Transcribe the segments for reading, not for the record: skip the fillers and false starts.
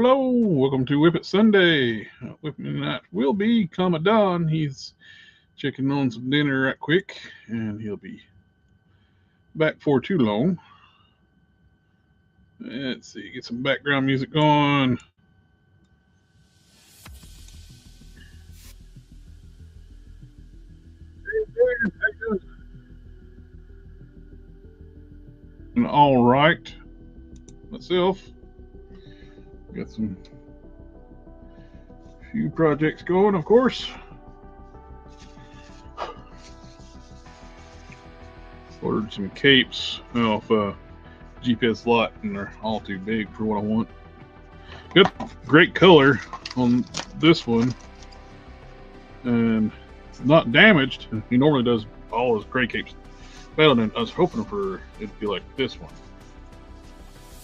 hello. Welcome to WIP IT Sunday. With me tonight will be Commodon. He's checking on some dinner right quick, and he'll be back for too long. Let's see, get some background music going. All right, myself. Got some few projects going, of course. Ordered some capes off GPS lot, and they're all too big for what I want. Got great color on this one, and it's not damaged. He normally does all his gray capes better, and I was hoping for it to be like this one.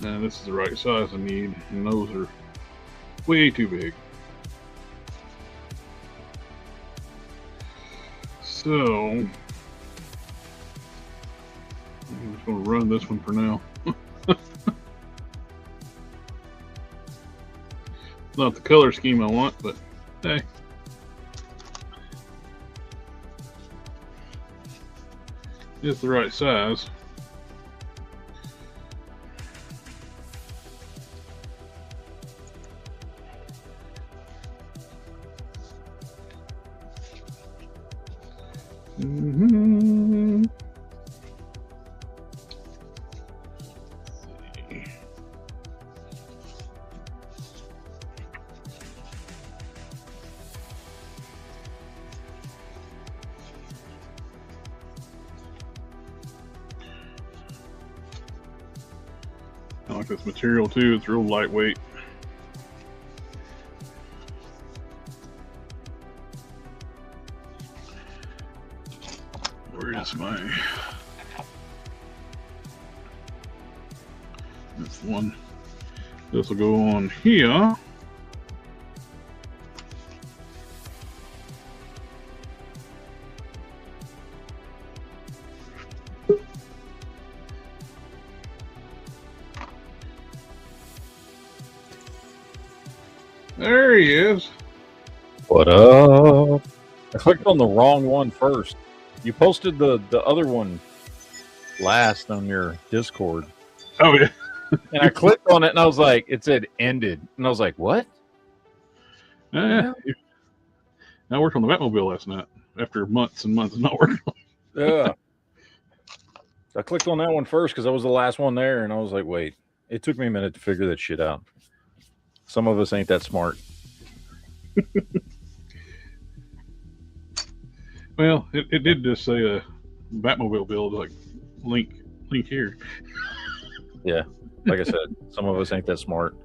And this is the right size I need, and those are way too big. So I'm just going to run this one for now. Not the color scheme I want, but hey. It's the right size. I like this material too, it's real lightweight. Where is my... This one. This will go on here. There he is. What up? I clicked on the wrong one first. You posted the other one last on your Discord. Oh, yeah. And I clicked on it, and I was like, it said ended. And I was like, what? Yeah. I worked on the Batmobile last night after months and months of not working on it. Yeah. So I clicked on that one first because I was the last one there, and I was like, wait. It took me a minute to figure that shit out. Some of us ain't that smart. Well, it did just say a Batmobile build, like link here. Yeah. Like I said, some of us ain't that smart.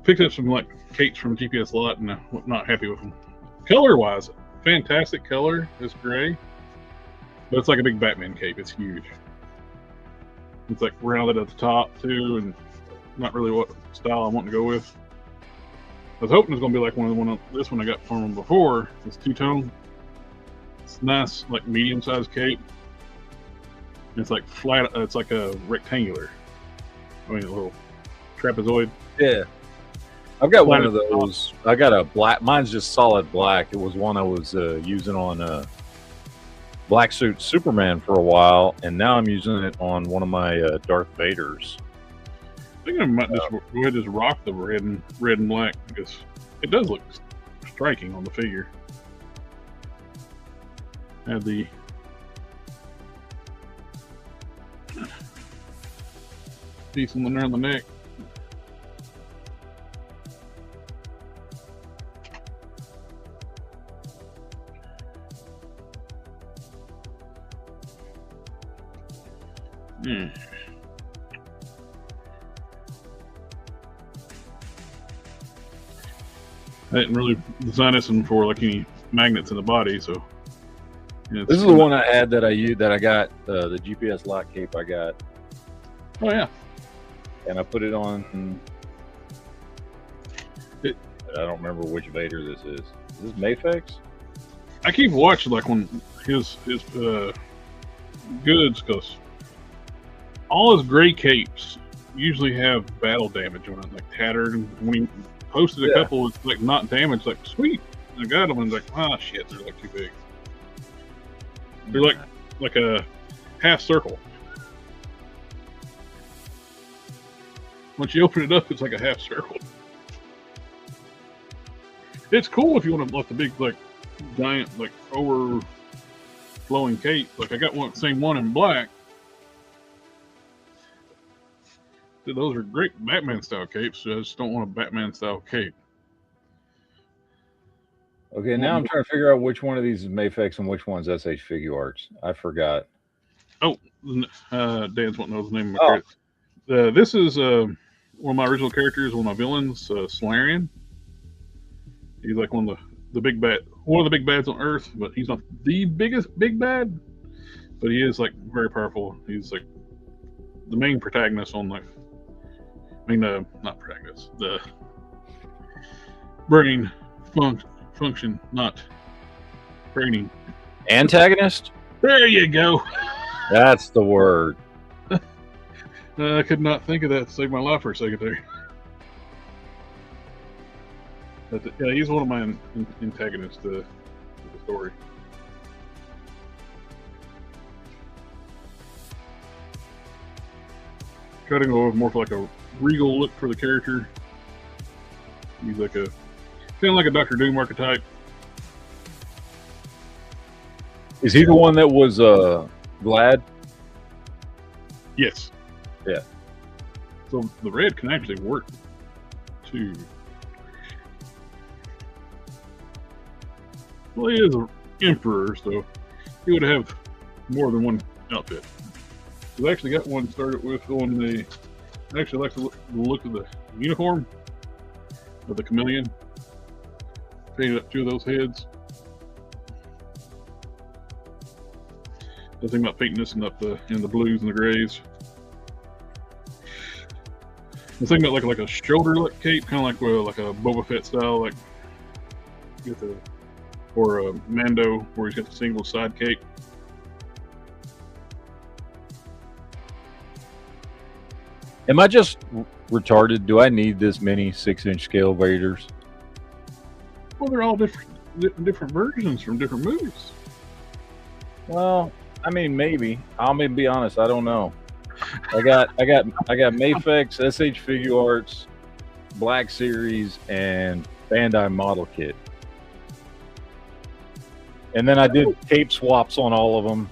Picked up some like capes from GPS lot, and I'm not happy with them. Color wise, fantastic color. It's gray, but it's like a big Batman cape. It's huge. It's like rounded at the top too, and not really what style I want to go with. I was hoping it was going to be like this one I got from them before. It's two-tone. It's nice, like medium-sized cape. And it's like flat. It's like a rectangular. I mean, a little trapezoid. Yeah, I've got one of those. I got a black. Mine's just solid black. It was one I was using on Black Suit Superman for a while, and now I'm using it on one of my Darth Vaders. I think I might just go ahead and just rock the red and black, because it does look striking on the figure. Have the piece on there on the neck. I didn't really design this one for like any magnets in the body, so. Yeah, this is the one I had that I used, that I got, the GPS lock cape I got. Oh yeah. And I put it on. I don't remember which Vader this is. Is this Mafex? I keep watching like when his goods, because all his gray capes usually have battle damage on it, like tattered. And when he posted a couple, it's like not damaged. Like sweet, I got them, and like shit, they're like too big. They're like a half circle. Once you open it up, it's like a half circle. It's cool if you want to like the big, like giant, like overflowing cape. Like I got same one in black. Those are great Batman style capes. I just don't want a Batman style cape. Okay, now I'm trying to figure out which one of these is Mafex and which one's SH Figure Arts. I forgot. Oh, Dan's won't know the name of my credits. This is one of my original characters, one of my villains, Solarian. He's like one of the big bad, one of the big bads on Earth, but he's not the biggest big bad. But he is like very powerful. He's like the main protagonist on like, not protagonist, the brain function, not training. Antagonist? There you go. That's the word. I could not think of that to save my life for a second there. But, yeah, he's one of my antagonists to the story. Try to go more for like a regal look for the character. He's like kind of like a Dr. Doom archetype. Is he the one that was Glad? Yes. Yeah. So the red can actually work too. Well, he is an emperor, so he would have more than one outfit. We've actually got one started with on the. I actually like the look of the uniform of the chameleon. Painted up 2 of those heads. I was thinking about painting this up in the blues and the grays. I was thinking about like a shoulder look cape, kind of like a Boba Fett style, like or a Mando where he's got the single side cape. Am I just retarded? Do I need this many 6-inch scale Vaders? Well, they're all different versions from different movies. Well, I mean, maybe. I'm gonna be honest. I don't know. I got Mafex, SH Figure Arts, Black Series, and Bandai Model Kit. And then I did cape swaps on all of them.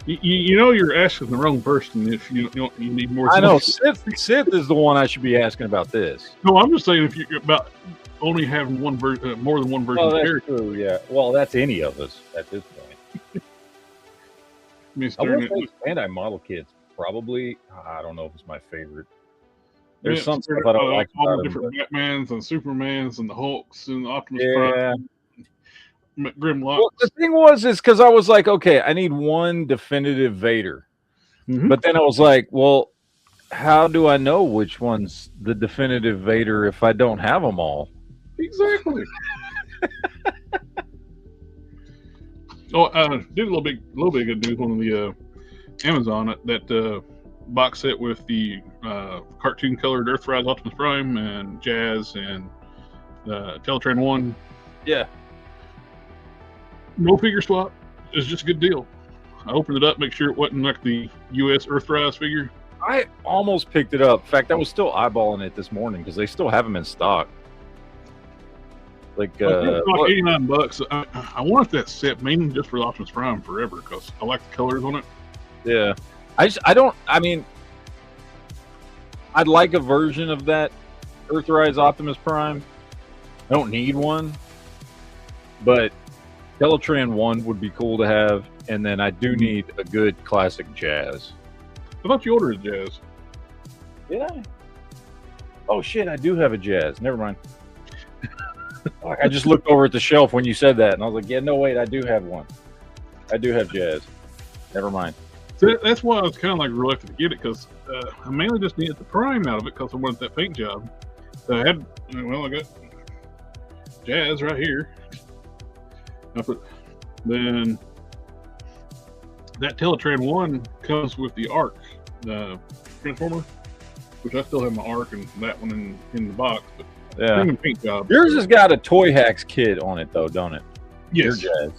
You know you're asking the wrong person if you need more. I know Sith is the one I should be asking about this. No, I'm just saying if you're about only having one version, more than one version. Oh, that's true. Yeah. Well, that's any of us at this point. I would say Bandai Model Kits probably. I don't know if it's my favorite. There's some stuff I don't like. All the different Batmans and Supermans and the Hulks and the Optimus Prime. Grimlock. Well, the thing is because I was like, okay, I need one definitive Vader. Mm-hmm. But then I was like, well, how do I know which one's the definitive Vader if I don't have them all? Exactly. Oh, did a little bit good news on the Amazon that box set with the cartoon colored Earthrise Optimus Prime and Jazz and Teletran 1. Yeah. No figure swap. It's just a good deal. I opened it up, make sure it wasn't like the U.S. Earthrise figure. I almost picked it up. In fact, I was still eyeballing it this morning because they still have them in stock. Like $89. I wanted that set mainly just for Optimus Prime forever because I like the colors on it. Yeah, I mean, I'd like a version of that Earthrise Optimus Prime. I don't need one, but Teletran 1 would be cool to have, and then I do need a good classic Jazz. I thought you ordered a Jazz. Did I? Oh shit, I do have a Jazz. Never mind. I just looked over at the shelf when you said that, and I was like, yeah, no, wait, I do have one. I do have Jazz. Never mind. So that's why I was kind of like reluctant to get it, because I mainly just needed the Prime out of it because I wanted that paint job. So I got Jazz right here. Then that Teletran 1 comes with the arc. Transformer, which I still have my arc and that one in the box. But Yeah. premium paint job. Yours has got a Toy Hacks kit on it, though, don't it? Yes. Your Jazz.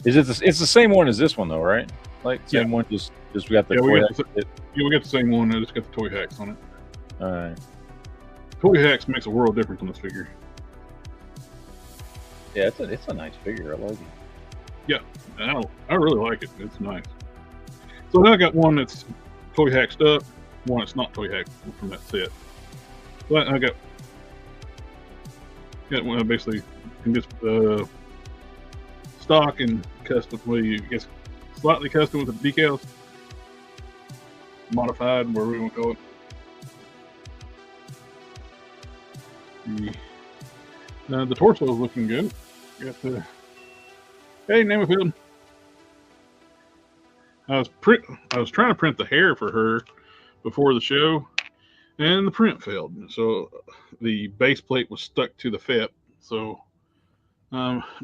Is it? It's the same one as this one, though, right? Like same Yeah. one. Just we got the Yeah, Toy we got Hacks kit. we got the same one. I just got the Toy Hacks on it. All right. Toy Hacks makes a world difference on this figure. Yeah, it's a nice figure. I like it. Yeah, I really like it. It's nice. So now I got one that's Toy Hacked up, one that's not Toy Hacked from that set. So I got one basically in just stock and custom. Well, I guess slightly custom with the decals, modified, whatever we want to call it. The torso is looking good. Got the hey, name of field. I was trying to print the hair for her before the show, and the print failed. So the base plate was stuck to the FEP. So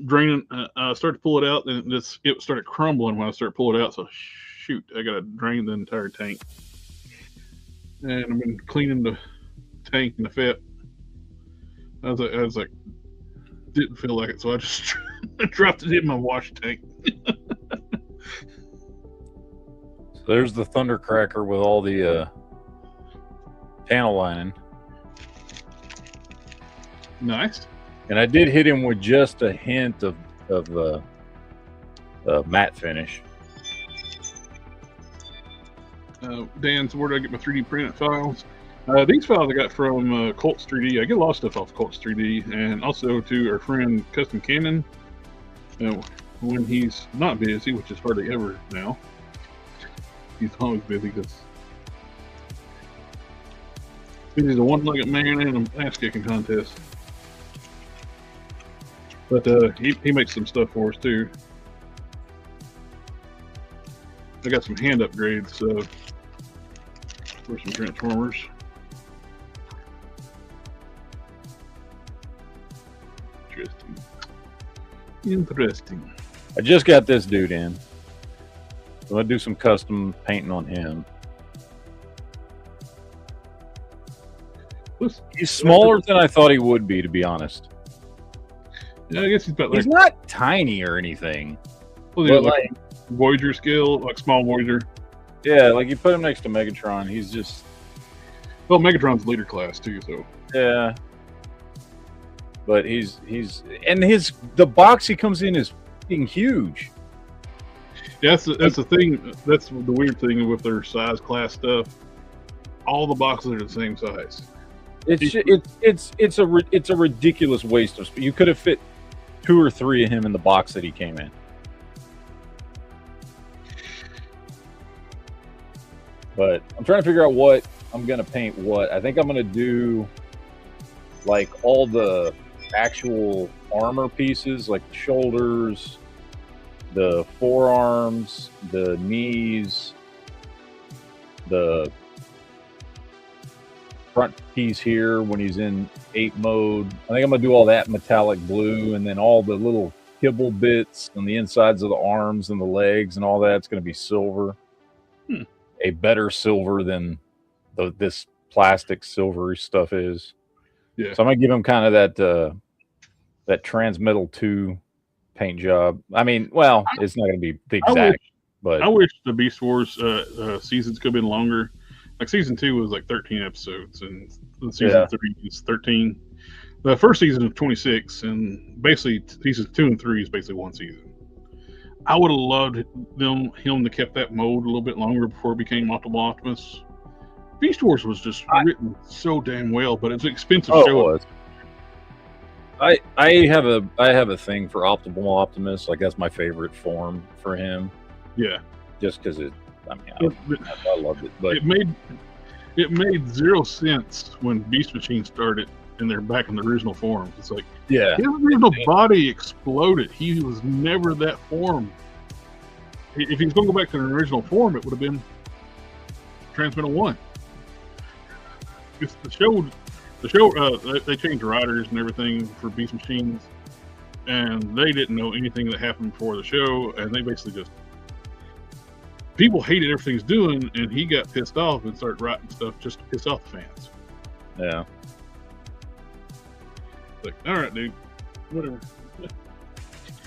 draining, I started to pull it out, and it started crumbling when I started pulling it out. So shoot, I got to drain the entire tank, and I've been cleaning the tank and the FEP. I was like, didn't feel like it, so I just dropped it in my wash tank. So there's the Thundercracker with all the panel lining. Nice. And I did hit him with just a hint of matte finish. Dan, so where did I get my 3D printed files? These files I got from Colts 3D. I get a lot of stuff off Colts 3D, and also to our friend Custom Cannon. When he's not busy, which is hardly ever now. He's always busy because he's a one-legged man in an ass-kicking contest. But he makes some stuff for us too. I got some hand upgrades for some Transformers. Interesting. I just got this dude in. I'm gonna do some custom painting on him. He's smaller than I thought he would be, to be honest. Yeah, I guess he's about He's not tiny or anything. Well, but like Voyager scale, like small Voyager. Yeah, like you put him next to Megatron, he's just. Well, Megatron's leader class too, so. Yeah. But he's and the box he comes in is fucking huge. Yeah, that's the thing. That's the weird thing with their size class stuff. All the boxes are the same size. It's a ridiculous waste of space. You could have fit 2 or 3 of him in the box that he came in. But I'm trying to figure out what I'm gonna paint. What I think I'm gonna do, like all the actual armor pieces, like the shoulders, the forearms, the knees, the front piece here when he's in 8 mode. I think I'm gonna do all that metallic blue, and then all the little kibble bits on the insides of the arms and the legs and all that's gonna be silver. A better silver than this plastic silvery stuff is. Yeah. So I'm gonna give him kind of that Transmetal 2 paint job. I mean, well, it's not gonna be the exact, but I wish the Beast Wars seasons could have been longer. Like season 2 was like 13 episodes, and season 3 is 13. The first season of 26, and basically seasons 2 and 3 is basically one season. I would have loved him to kept that mode a little bit longer before it became Optimal Optimus. Beast Wars was just written so damn well, but it's an expensive show. It was. I have a thing for Optimal Optimus. Like that's my favorite form for him. Yeah, just because I loved it. But it made 0 sense when Beast Machine started, and they're back in the original form. It's like, yeah, his original body exploded. He was never that form. If he was going to go back to an original form, it would have been Transmetal 1. It's the show. They changed the writers and everything for Beast Machines, and they didn't know anything that happened before the show, and they basically just people hated everything's doing, and he got pissed off and started writing stuff just to piss off the fans. Yeah. Like, all right, dude, whatever.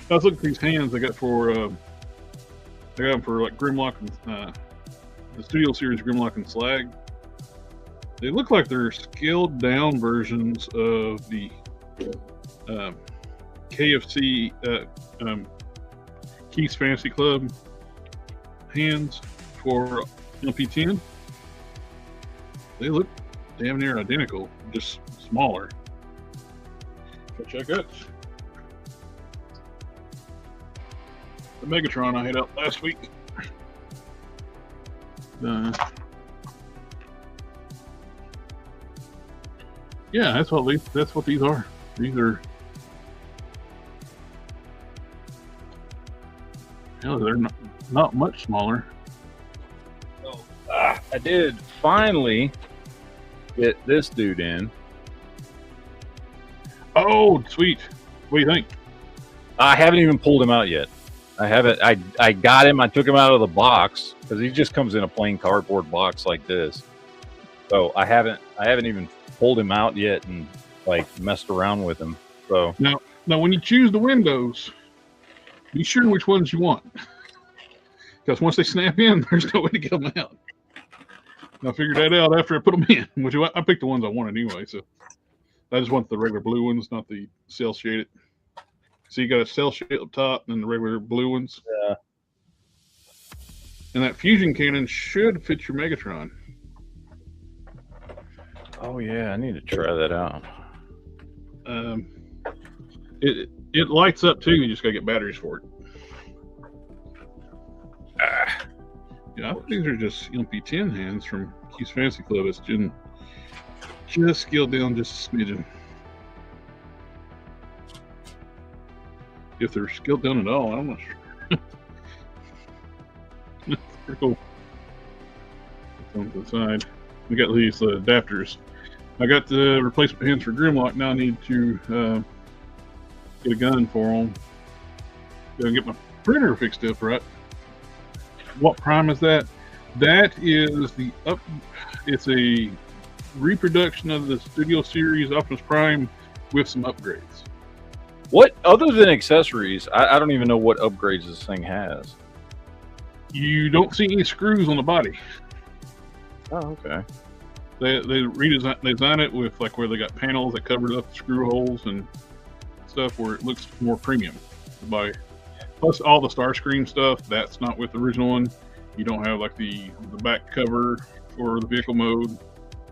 I was looking at these hands I got for I got them for like Grimlock and the Studio Series Grimlock and Slag. They look like they're scaled down versions of the KFC Keith's Fantasy Club hands for LP10. They look damn near identical, just smaller. Go check out the Megatron I had out last week. Yeah, that's what these are. These are. Hell, they're not much smaller. Oh, I did finally get this dude in. Oh, sweet. What do you think? I haven't even pulled him out yet. I haven't. I got him. I took him out of the box because he just comes in a plain cardboard box like this. So I haven't even pulled him out yet and like messed around with him. So now when you choose the windows, be sure which ones you want, because once they snap in, there's no way to get them out. I figured that out after I put them in, which I picked the ones I wanted anyway. So I just want the regular blue ones, not the cell shaded. So you got a cell shade up top and then the regular blue ones. Yeah. And that fusion cannon should fit your Megatron. Oh yeah, I need to try that out. It lights up too. You just gotta get batteries for it. Yeah, I think these are just LP10 hands from Keith's Fantasy Club. It's just scaled down just a smidgen. If they're scaled down at all, I'm not sure. Pretty cool. On the side, we got these adapters. I got the replacement hands for Grimlock. Now I need to get a gun for them. Gotta get my printer fixed up right. What prime is that? That is it's a reproduction of the Studio Series Optimus Prime with some upgrades. What other than accessories? I don't even know what upgrades this thing has. You don't see any screws on the body. Oh, okay. They design it with like where they got panels that covered up the screw holes and stuff where it looks more premium. Plus all the Starscream stuff, that's not with the original one. You don't have like the back cover for the vehicle mode,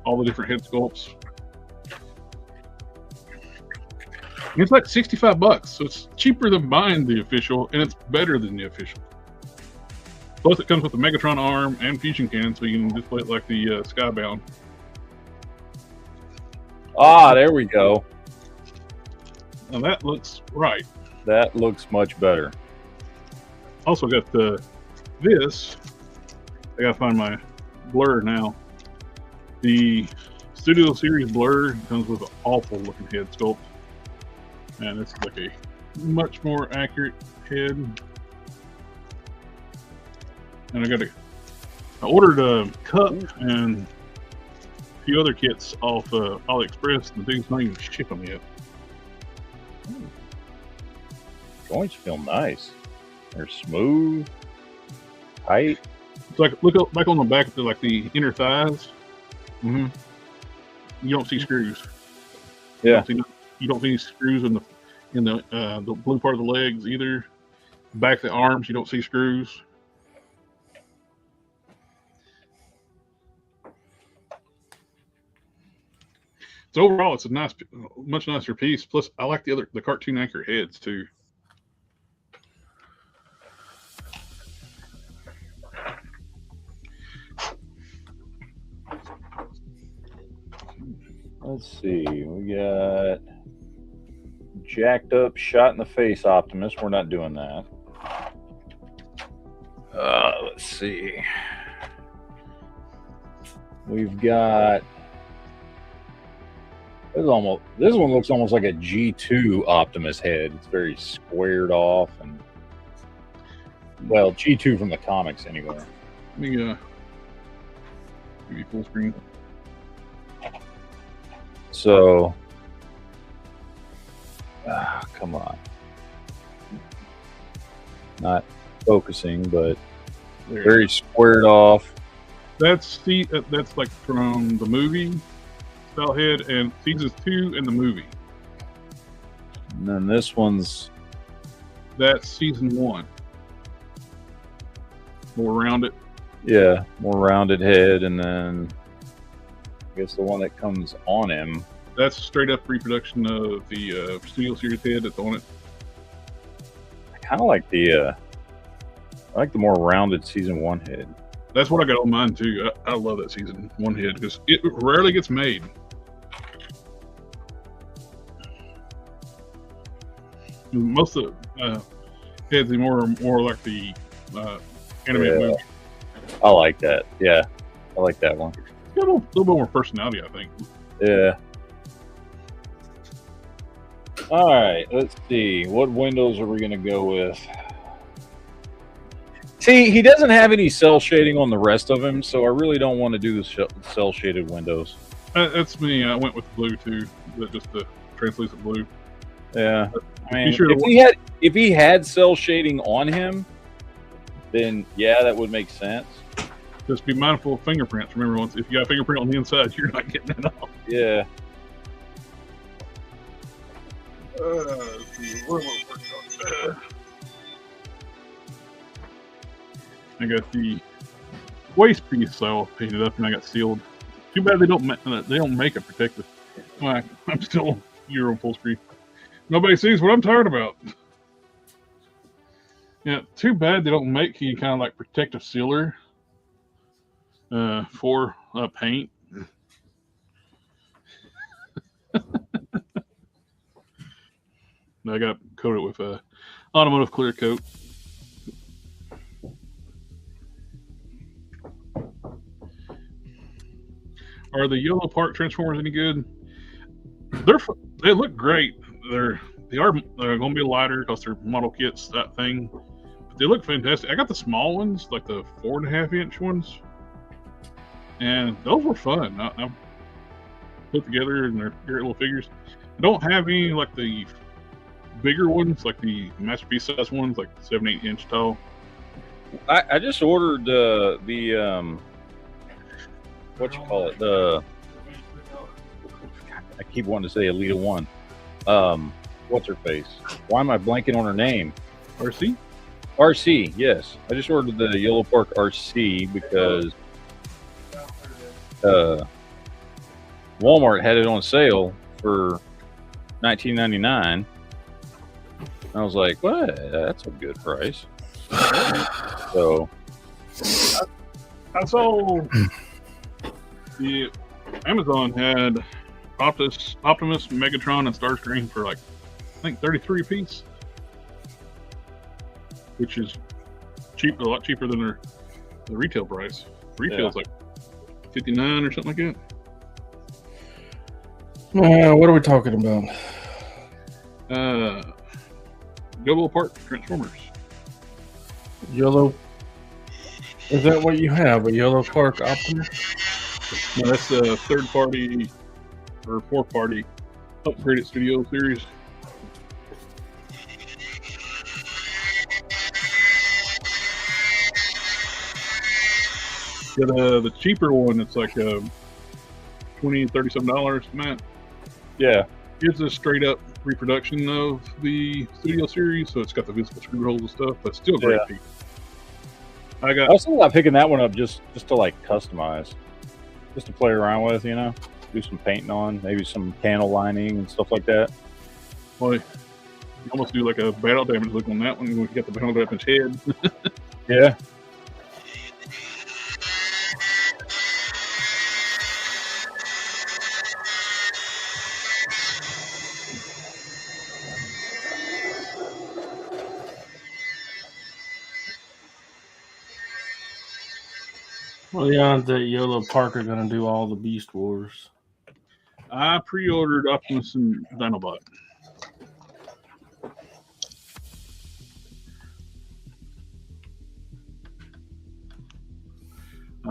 all the different head sculpts. And it's like $65, so it's cheaper than buying the official, and it's better than the official. Plus, it comes with the Megatron arm and fusion cannon, so you can display it like the Skybound. Ah, there we go. Now that looks right. That looks much better. Also got this. I gotta find my blur now. The Studio Series blur comes with an awful looking head sculpt. And it's like a much more accurate head. And I ordered a cup and a few other kits off AliExpress, and things don't even ship them yet. Joints feel nice. They're smooth, tight. It's like look up back on the back of like the inner thighs. Mm-hmm. You don't see screws. Yeah. You don't see any screws in the blue part of the legs either. Back of the arms, you don't see screws. So overall, it's a much nicer piece. Plus, I like the cartoon accurate heads too. Let's see. We got jacked up, shot in the face Optimus. We're not doing that. Let's see. We've got this one looks almost like a G2 Optimus head. It's very squared off and well, G2 from the comics anyway. Let me give you full screen. So, come on. Not focusing, but very squared off. That's like from the movie style head and seasons 2 in the movie. And then this one's that's season 1. More rounded. Yeah, more rounded head, and then I guess the one that comes on him. That's straight up reproduction of the Studio Series head that's on it. I kind of like the more rounded season 1 head. That's what I got on mine too. I love that season 1 head because it rarely gets made. Most of the heads are more like the animated movie. I like that. Yeah, I like that one. It's got a little bit more personality, I think. Yeah. All right, let's see. What windows are we going to go with? See, he doesn't have any cell shading on the rest of him, so I really don't want to do the cell shaded windows. That's me. I went with blue too, just the translucent blue. Yeah, I mean, if he had cell shading on him, then yeah, that would make sense. Just be mindful of fingerprints. Remember, once if you got a fingerprint on the inside, you're not getting it off. Yeah. I got the waist piece I painted up and I got sealed. Too bad they don't make a protective. I'm still you're on full screen. Nobody sees what I'm talking about. Yeah, too bad they don't make any kind of like protective sealer for paint. I got coated with a automotive clear coat. Are the yellow park transformers any good? They look great. They are going to be lighter because they're model kits, that thing. But they look fantastic. I got the small ones, like the 4.5-inch ones, and those were fun. I put together and they're great little figures. I don't have any like the bigger ones, like the masterpiece size ones, like 7-8 inch tall. I just ordered the what you call it, I keep wanting to say Alita 1. What's her face? Why am I blanking on her name? RC? RC, yes. I just ordered the Yellow Park RC because Walmart had it on sale for $19.99. I was like, what? That's a good price. So I saw the Amazon had Optimus, Megatron, and Starscream for like I think $33 a piece, which is cheap, a lot cheaper than the retail price. Retail's like $59 or something like that. What are we talking about? Yellow Park Transformers. Yellow. Is that what you have? A Yellow Park Optimus? No, that's a third-party or fourth-party upgraded studio series. Got the cheaper one. It's like $20, $37, Matt. Yeah, it's a straight-up reproduction of the studio series, so it's got the visible screw holes and stuff, but still great piece. I was thinking about picking that one up just to like customize, just to play around with, you know, do some painting on, maybe some panel lining and stuff like that. Well, you almost do like a battle damage look on that one when you get the battle damage head. Yeah. Well, yeah, the Yellow Park are going to do all the Beast Wars. I pre-ordered Optimus and Dinobot.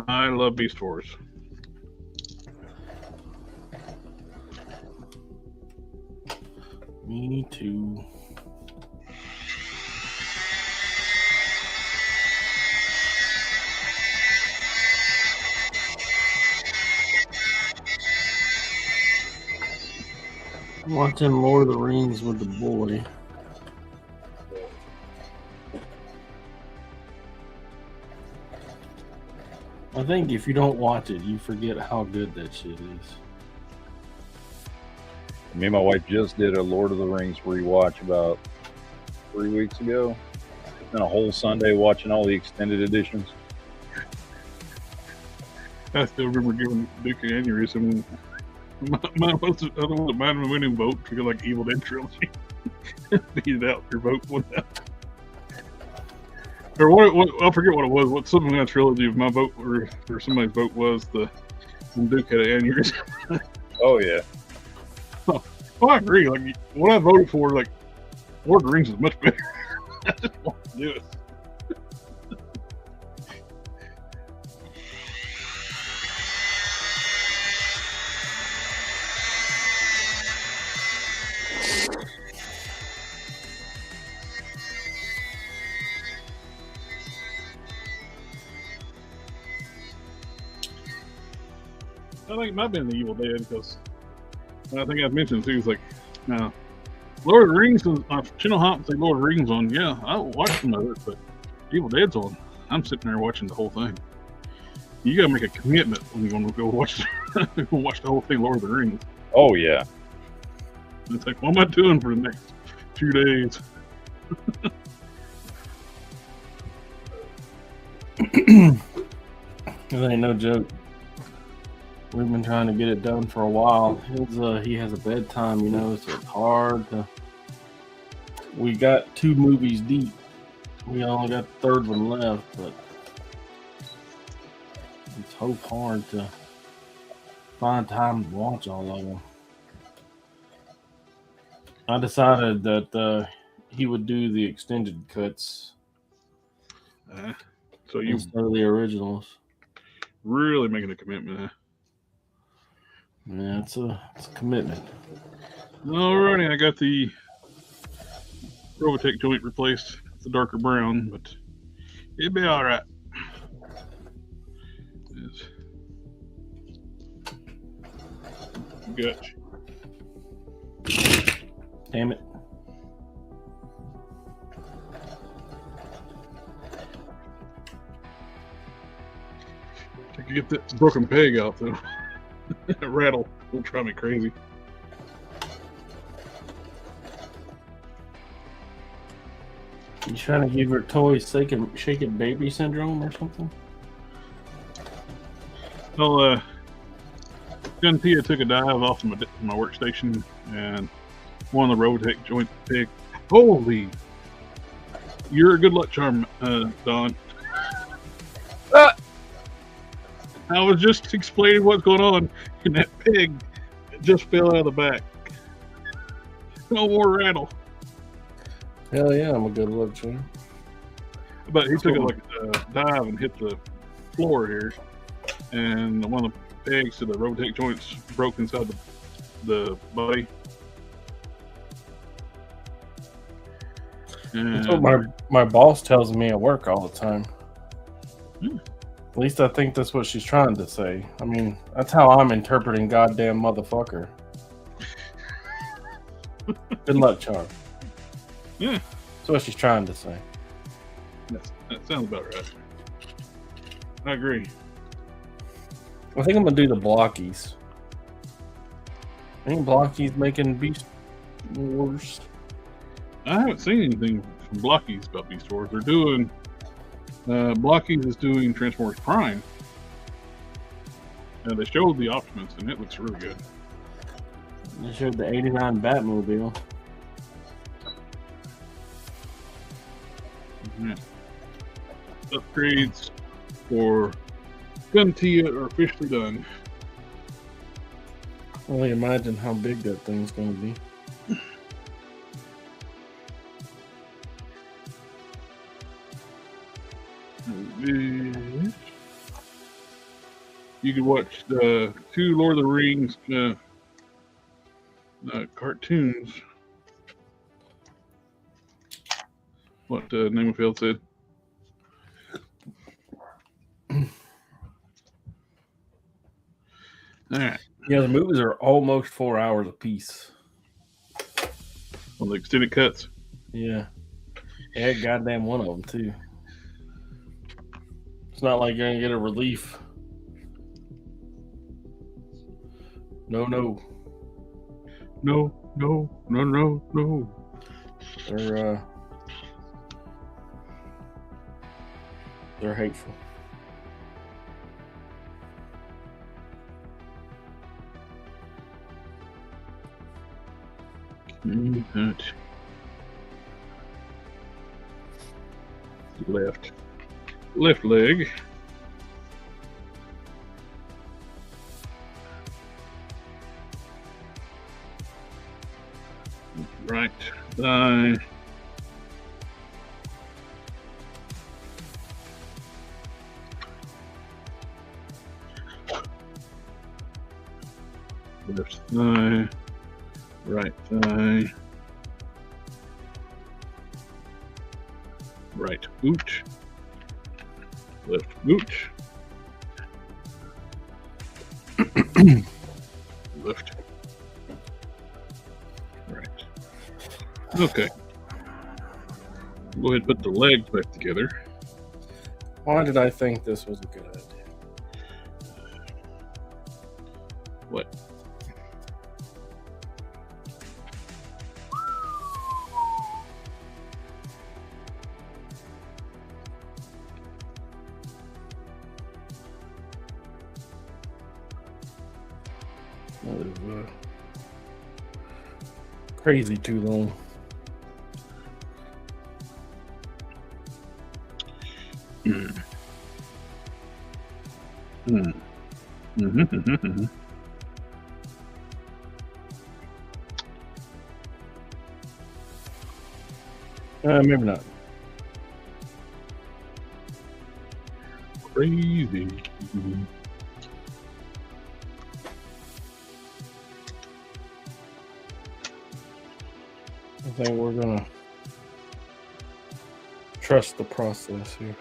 I love Beast Wars. Me too. I'm watching Lord of the Rings with the boy. I think if you don't watch it, you forget how good that shit is. Me and my wife just did a Lord of the Rings rewatch about 3 weeks ago. Spent a whole Sunday watching all the extended editions. I still remember giving Duke an aneurysm. Mine was the other one, mine winning vote for like Evil Dead trilogy. Beat it out, your vote won out. Or what? I forget what it was. What something in that trilogy of my vote or somebody's vote was when Duke had an aneurysm. Oh yeah. Well, I agree. Like what I voted for, like Lord of the Rings is much better. I just want to do it. I think it might have been the Evil Dead because I think I mentioned too. It's like, Lord of the Rings is Channel Hop say Lord of the Rings on. Yeah, I watched some of it, but Evil Dead's on. I'm sitting there watching the whole thing. You gotta make a commitment when you want to go watch watch the whole thing, Lord of the Rings. Oh yeah. It's like, what am I doing for the next 2 days? It ain't no joke. We've been trying to get it done for a while. He has a bedtime, so it's hard to. We got 2 movies deep. We only got the third one left, but it's so hard to find time to watch all of them. I decided that he would do the extended cuts So you instead of the originals. really making a commitment, huh? Yeah, it's a commitment. Alrighty, I got the Robotech joint replaced. It's a darker brown, but it'd be all right. Gotcha. Damn it. I could get that broken peg out though. That rattle will drive me crazy. You trying to give her toys shaking baby syndrome or something? Well, Guntia took a dive off my workstation, and one of the Robotech joint peg. Holy! You're a good luck charm, Don. I was just explaining what's going on, and that pig just fell out of the back. No more rattle. Hell yeah, I'm a good luck charm. But he took a dive and hit the floor here, and one of the pegs to the Robotech joints broke inside the body. And That's what my boss tells me at work all the time. At least I think that's what she's trying to say. I mean, that's how I'm interpreting goddamn motherfucker. Good luck charm. Yeah. That's what she's trying to say. That sounds about right. I agree. I think I'm gonna do the blockies. I think blockies making Beast Wars. I haven't seen anything from Blockies about Beast Wars. They're doing Blockies is doing Transformers Prime. And they showed the Optimus, and it looks really good. They showed the '89 Batmobile. Yeah. Upgrades for Guntia are officially done. Only imagine how big that thing's gonna be. You could watch the 2 Lord of the Rings cartoons. What Namafield said. All right. Yeah, the movies are almost 4 hours apiece. On the extended cuts. Yeah. Yeah, goddamn one of them, too. It's not like you're going to get a relief. No. No. They're hateful. Left leg. Right thigh. Left thigh. Right thigh. Right boot. Left boot. Left. Right. Okay. Go ahead and put the legs back together. Why did I think this was a good idea? What? That is crazy too long. Maybe not. Crazy. I think we're gonna trust the process here.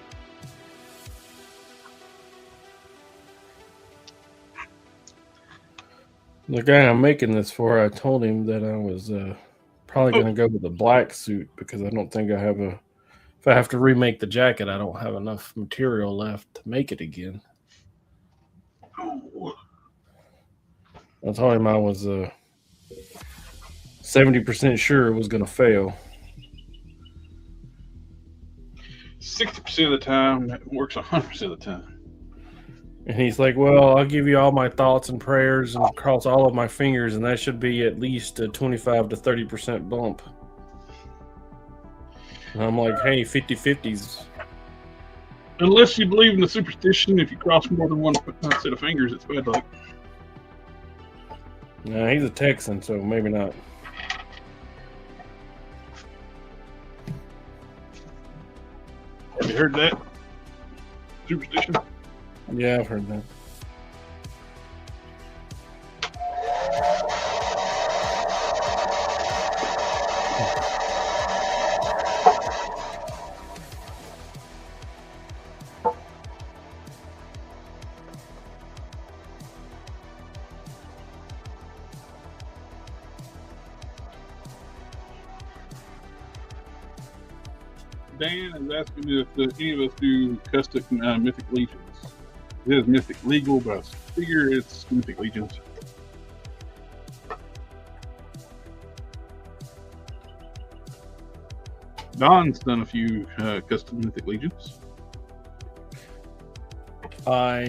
The guy I'm making this for, I told him that I was probably going to go with the black suit because I don't think I have a. If I have to remake the jacket, I don't have enough material left to make it again. Oh. I told him I was 70% sure it was going to fail. 60% of the time, it works 100% of the time. And he's like, well, I'll give you all my thoughts and prayers and cross all of my fingers, and that should be at least a 25 to 30% bump. And I'm like, hey, 50-50s. Unless you believe in the superstition, if you cross more than one set of fingers, it's bad luck. No, he's a Texan, so maybe not. Have you heard that? Superstition? Yeah, I've heard that. Dan is asking if any of us do custom Mythic Legions. It is Mythic Legal, but I figure it's Mythic Legions. Don's done a few custom Mythic Legions. I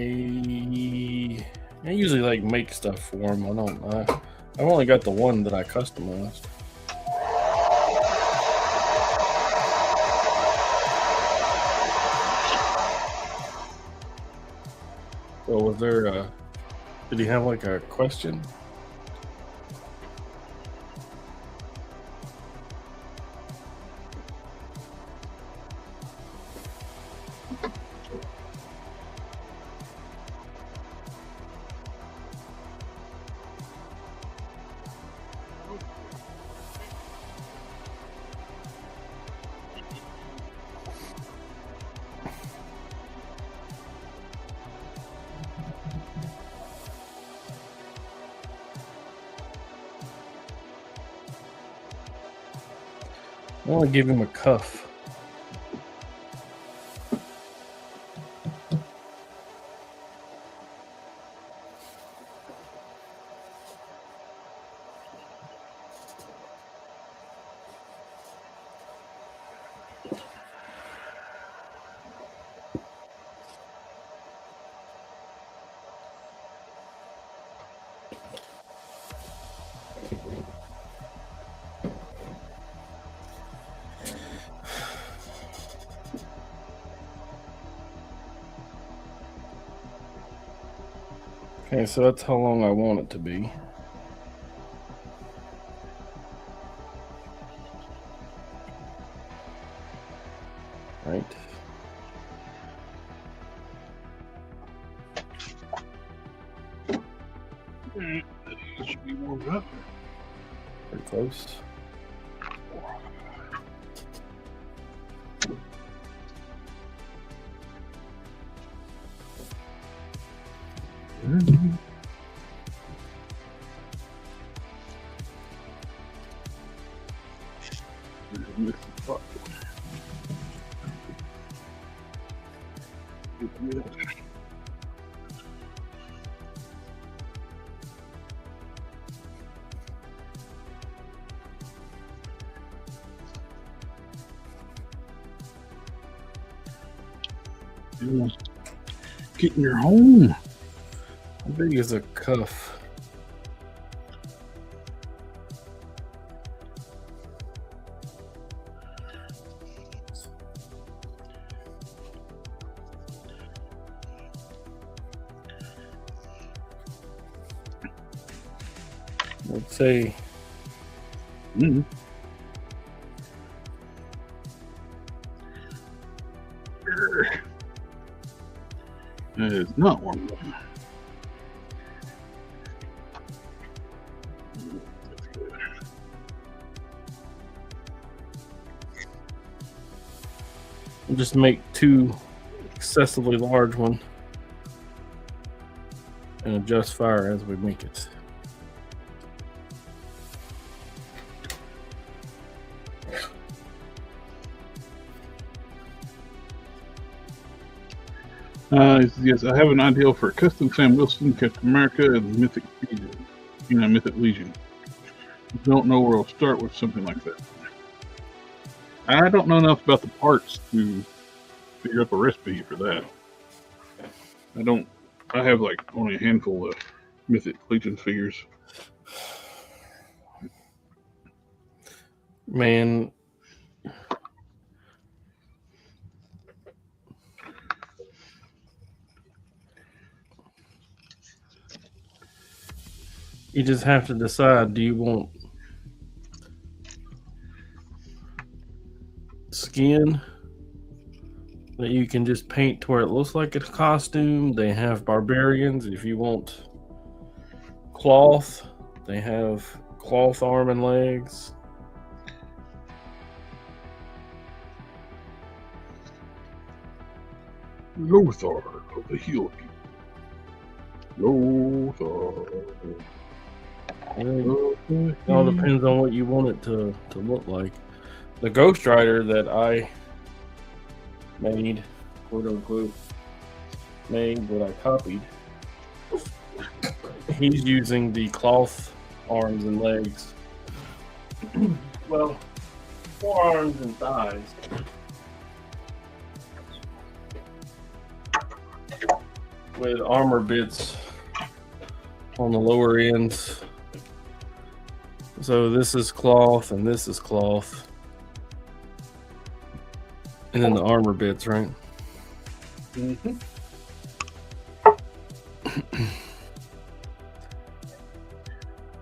usually like make stuff for him. I've only got the one that I customized. So was there did he have like a question? I want to give him a cuff. Okay, so that's how long I want it to be. Right. It should be warmed up. Pretty close. Getting your home. How big is a cuff? Let's say. It is not warm up. That's good. We'll just make 2 excessively large one and adjust fire as we make it. Yes, I have an ideal for custom Sam Wilson, Captain America, and Mythic Legion. Mythic Legion. Don't know where I'll start with something like that. I don't know enough about the parts to figure up a recipe for that. I have like only a handful of Mythic Legion figures. Man, you just have to decide, do you want skin that you can just paint to where it looks like a costume? They have barbarians. If you want cloth, they have cloth arm and legs. Lothar of the Heel People. Lothar. It all depends on what you want it to look like. The Ghost Rider that I made, quote unquote, what I copied, he's using the cloth arms and legs. Well, forearms and thighs. With armor bits on the lower ends. So this is cloth and this is cloth. And then the armor bits, right? Mm-hmm.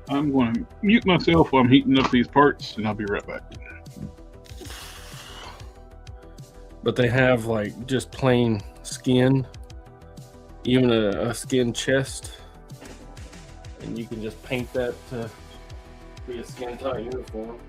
I'm going to mute myself while I'm heating up these parts, and I'll be right back. But they have like just plain skin, even a skin chest, and you can just paint that to be a skin tight uniform.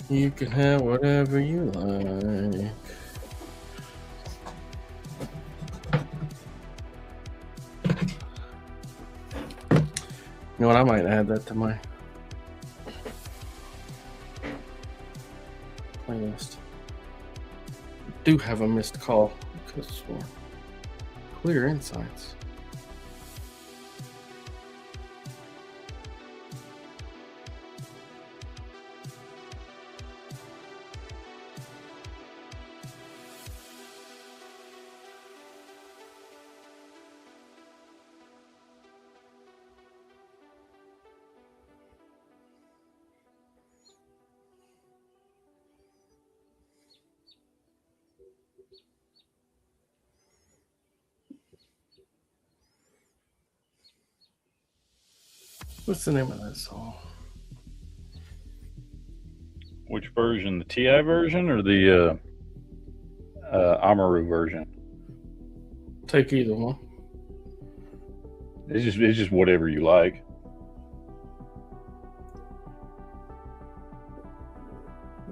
You can have whatever you like. know what? I might add that to my playlist. I do have a missed call because for clear insights. What's the name of that song? Which version? The TI version or the Amaru version? Take either one. It's just whatever you like.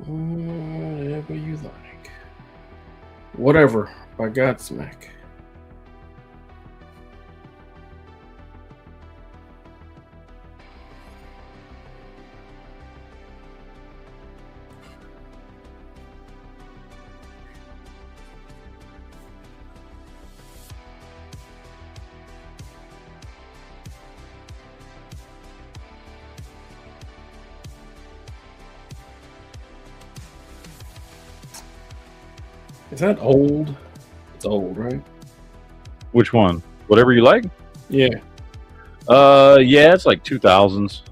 Whatever you like. Whatever by Godsmack. Is that old? It's old, right? Which one? Whatever you like? Yeah. Yeah, it's like 2000s.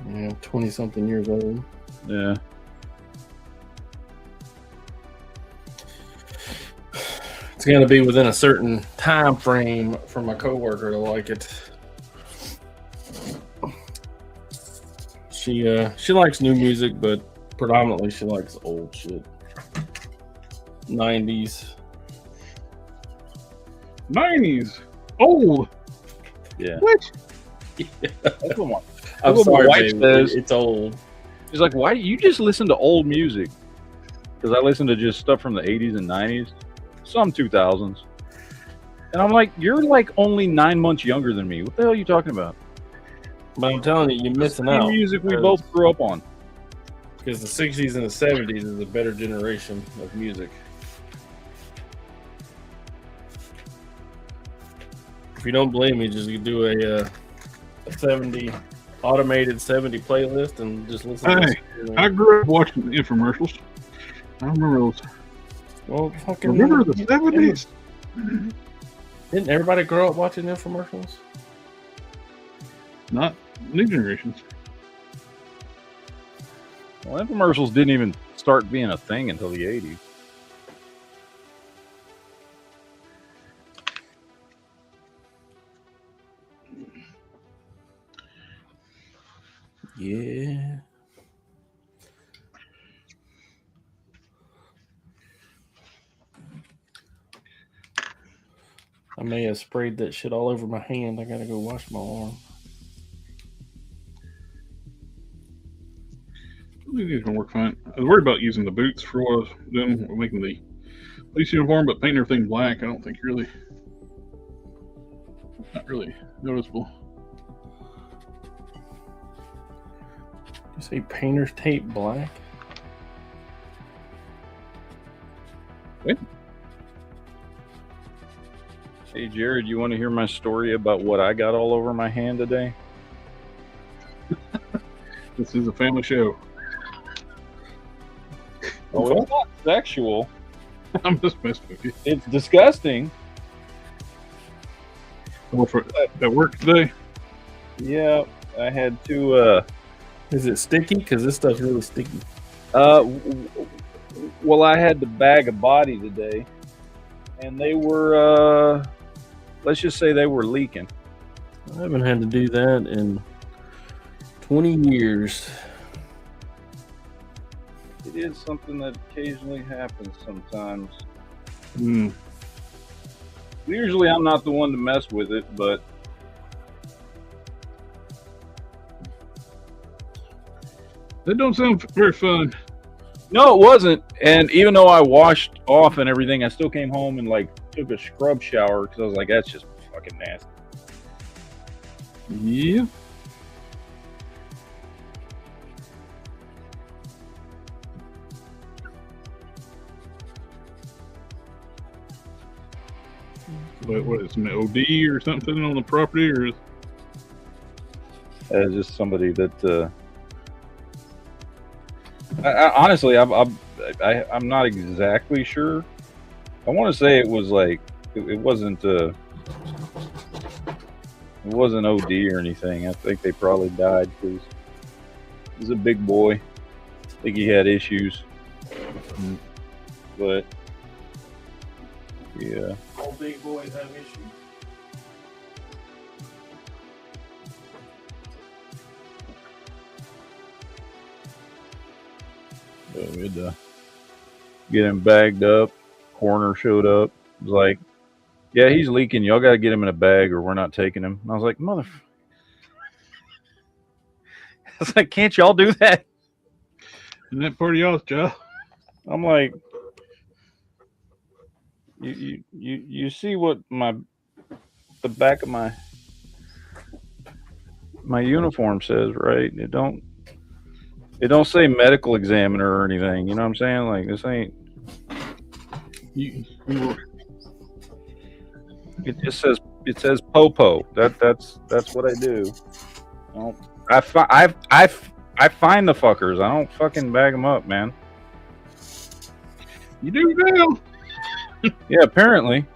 Yeah, 20-something years old. Yeah. It's got to be within a certain time frame for my coworker to like it. She likes new music, but predominantly she likes old shit. 90s. Old. Yeah. What? That's what I'm what my sorry, wife baby. says. It's old. She's like, why do you just listen to old music? Because I listen to just stuff from the 80s and 90s, some 2000s. And I'm like, you're like only 9 months younger than me. What the hell are you talking about? But I'm telling you, you're missing out. Music we both grew up on. Because the 60s and the 70s is a better generation of music. If you don't believe me, just do a 70 automated 70 playlist and just listen to Hey, I grew up watching the infomercials. I remember those. Well, fucking Remember the 70s? Didn't everybody grow up watching infomercials? Not new generations. Well, infomercials didn't even start being a thing until the 80s. Yeah. I may have sprayed that shit all over my hand. I gotta go wash my arm. I think these gonna work fine. I was worried about using the boots for what I was doing, making the police uniform, but painting everything black, I don't think really, not really noticeable. You say painter's tape black? What? Hey, Jared, you want to hear my story about what I got all over my hand today? This is a family show. Oh, it's not sexual. I'm just messing with you. It's disgusting. At work today? Yeah, I had to. Is it sticky? Because this stuff's really sticky. Well, I had to bag a body today, and they were, let's just say they were leaking. I haven't had to do that in 20 years. It is something that occasionally happens sometimes. Mm. Usually I'm not the one to mess with it, but That don't sound very fun. no, it wasn't. And even though I washed off and everything, I still came home and like took a scrub shower because I was like, that's just fucking nasty. Yeah. But what is an OD or something on the property, or just somebody that honestly, I'm not exactly sure. I want to say it was like it wasn't OD or anything. I think they probably died because he's a big boy. I think he had issues, but yeah. All big boys have issues. So we had to get him bagged up. Coroner showed up. It was like, yeah, he's leaking. Y'all got to get him in a bag or we're not taking him. And I was like, I was like, can't y'all do that? isn't that part of y'all's job? I'm like, you see what the back of my uniform says, right? It don't say medical examiner or anything. You know what I'm saying? Like, this ain't. It just says popo. That's what I do. I find the fuckers. I don't fucking bag them up, man. You do now. Yeah, apparently.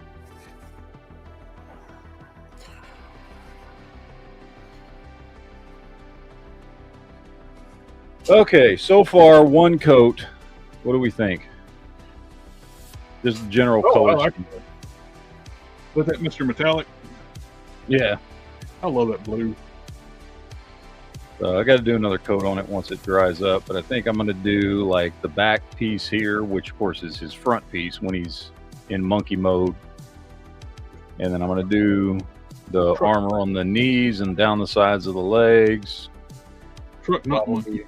Okay, so far one coat. What do we think? Just general color. I like it. Was that Mr. Metallic? Yeah. I love that blue. I got to do another coat on it once it dries up, but I think I'm going to do like the back piece here, which of course is his front piece when he's in monkey mode. And then I'm going to do the armor on the knees and down the sides of the legs. Truck not monkey.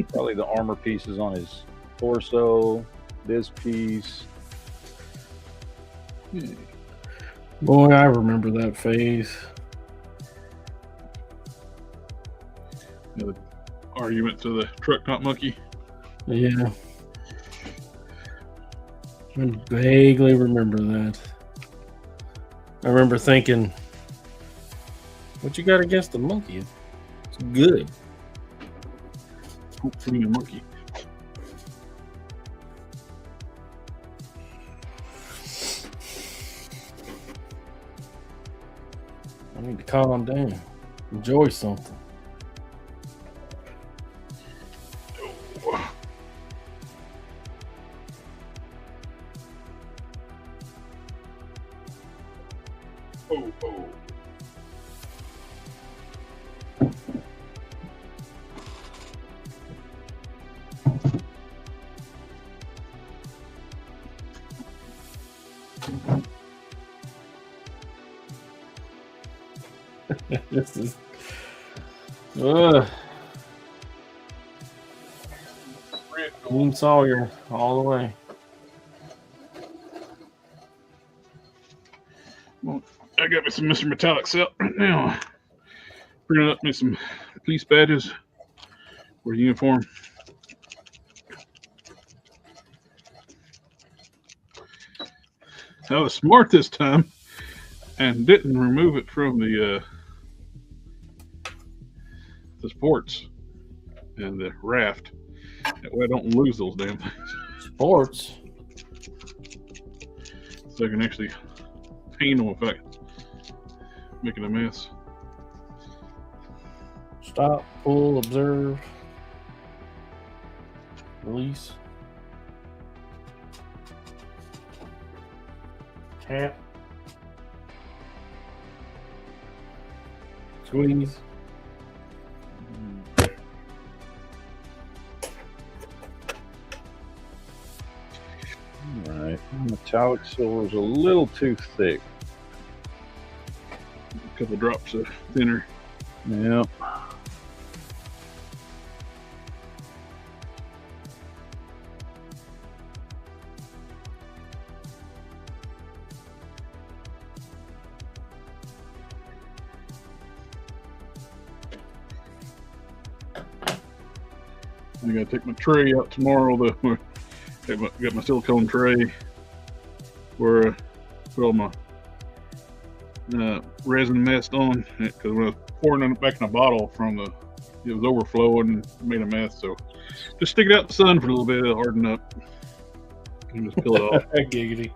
Probably the armor pieces on his torso, this piece. Boy, I remember that phase. The argument to the truck not monkey. Yeah. I vaguely remember that. I remember thinking, what you got against the monkey? It's good. Hopefully a monkey. I need to calm down. Enjoy something. Oh. This is. Team Sawyer all the way. Well, I got me some Mr. Metallic set right now. Printed up me some police badges for uniform. I was smart this time and didn't remove it from the sports and the raft. That way I don't lose those damn things. Sports. So I can actually paint them without making a mess. Stop, pull, observe, release. Tap. Squeeze. All right, metallic silver is a little too thick. A couple drops of thinner. Yeah. I gotta take my tray out tomorrow. Got my silicone tray where I put all my resin messed on, because when I was pouring it back in a bottle it was overflowing and made a mess. So just stick it out in the sun for a little bit, it'll harden up. And just peel it off. Giggity.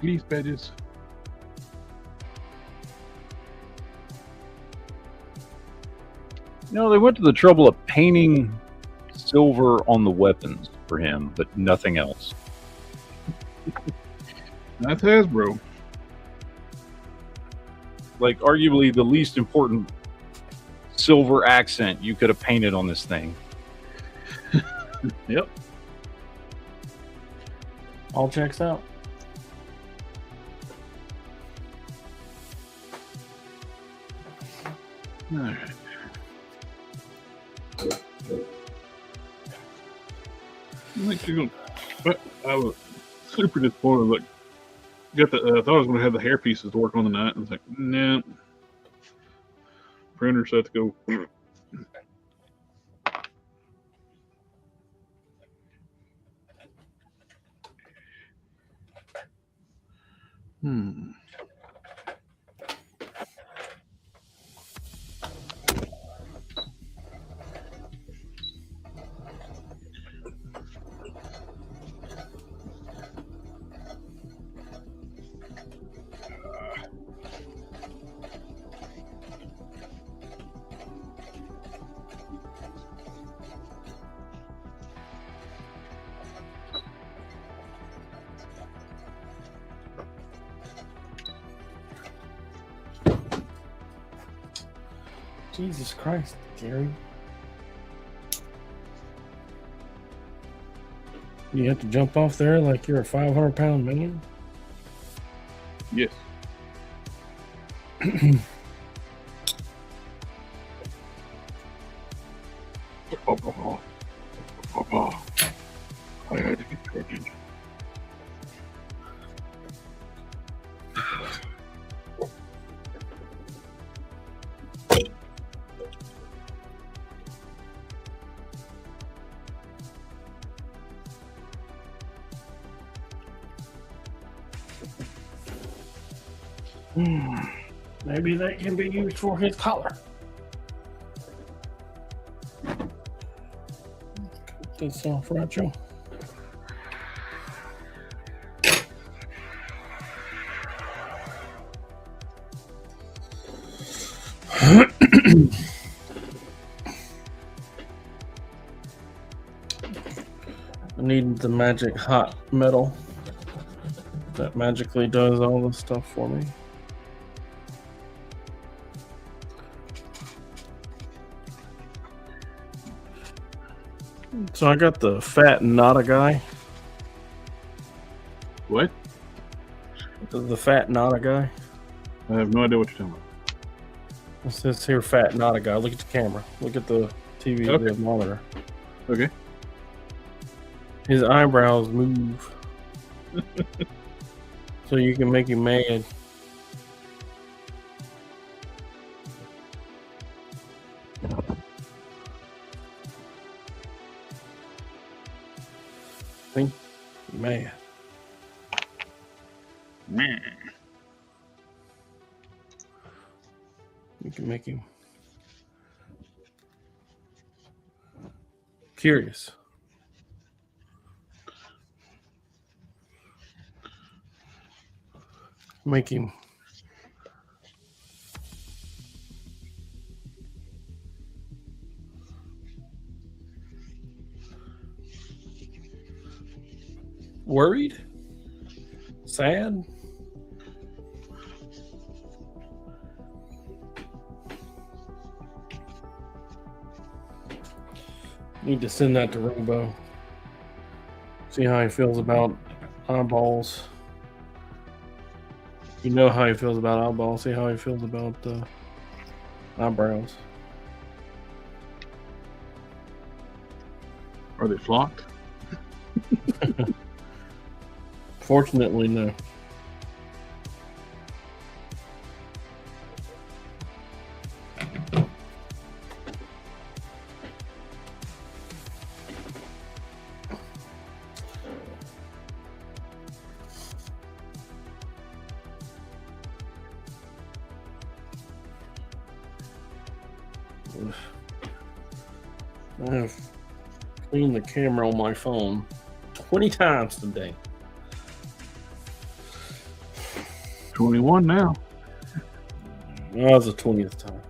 Please, badges. You know, they went to the trouble of painting silver on the weapons for him, but nothing else. That's Hasbro. Like, arguably the least important silver accent you could have painted on this thing. Yep. All checks out. All right. I was super disappointed. Like, I thought I was going to have the hair pieces to work on tonight, and it's like, nah. Printer set to go. Jesus Christ, Gary. You have to jump off there like you're a 500-pound man? Yes. I had to get pregnant. Maybe that can be used for his collar. Cut this off, Racho. I need the magic hot metal that magically does all this stuff for me. So I got the fat Nada guy. What? The fat Nada guy. I have no idea what you're talking about. It says here fat Nada guy. Look at the camera. Look at the TV Okay. the monitor. Okay. His eyebrows move. So you can make him mad. See? Mad. You can make him curious. Make him worried, sad. Need to send that to Rainbow. See how he feels about eyeballs. You know how he feels about eyeballs. See how he feels about eyebrows. Are they flocked? Fortunately, no. I have cleaned the camera on my phone 20 times today. 21 now. That was the 20th time.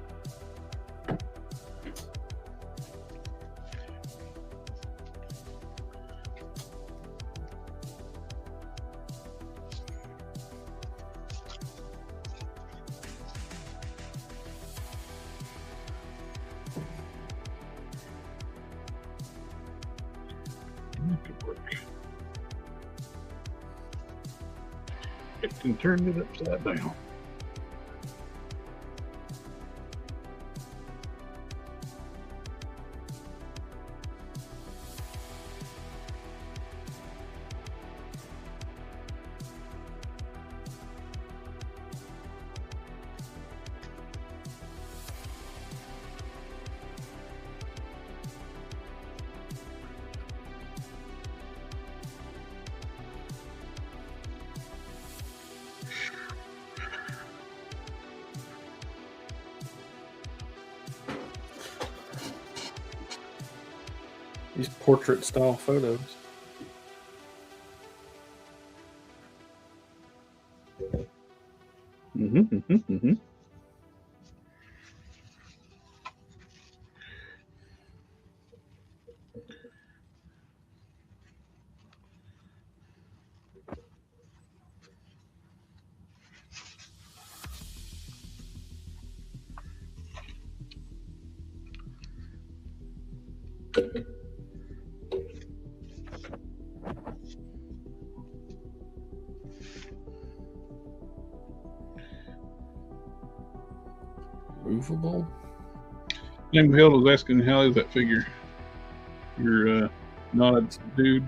That could work. It can turn it upside down. These portrait style photos. Movable. Young Hill was asking, how is that figure? You're not a dude.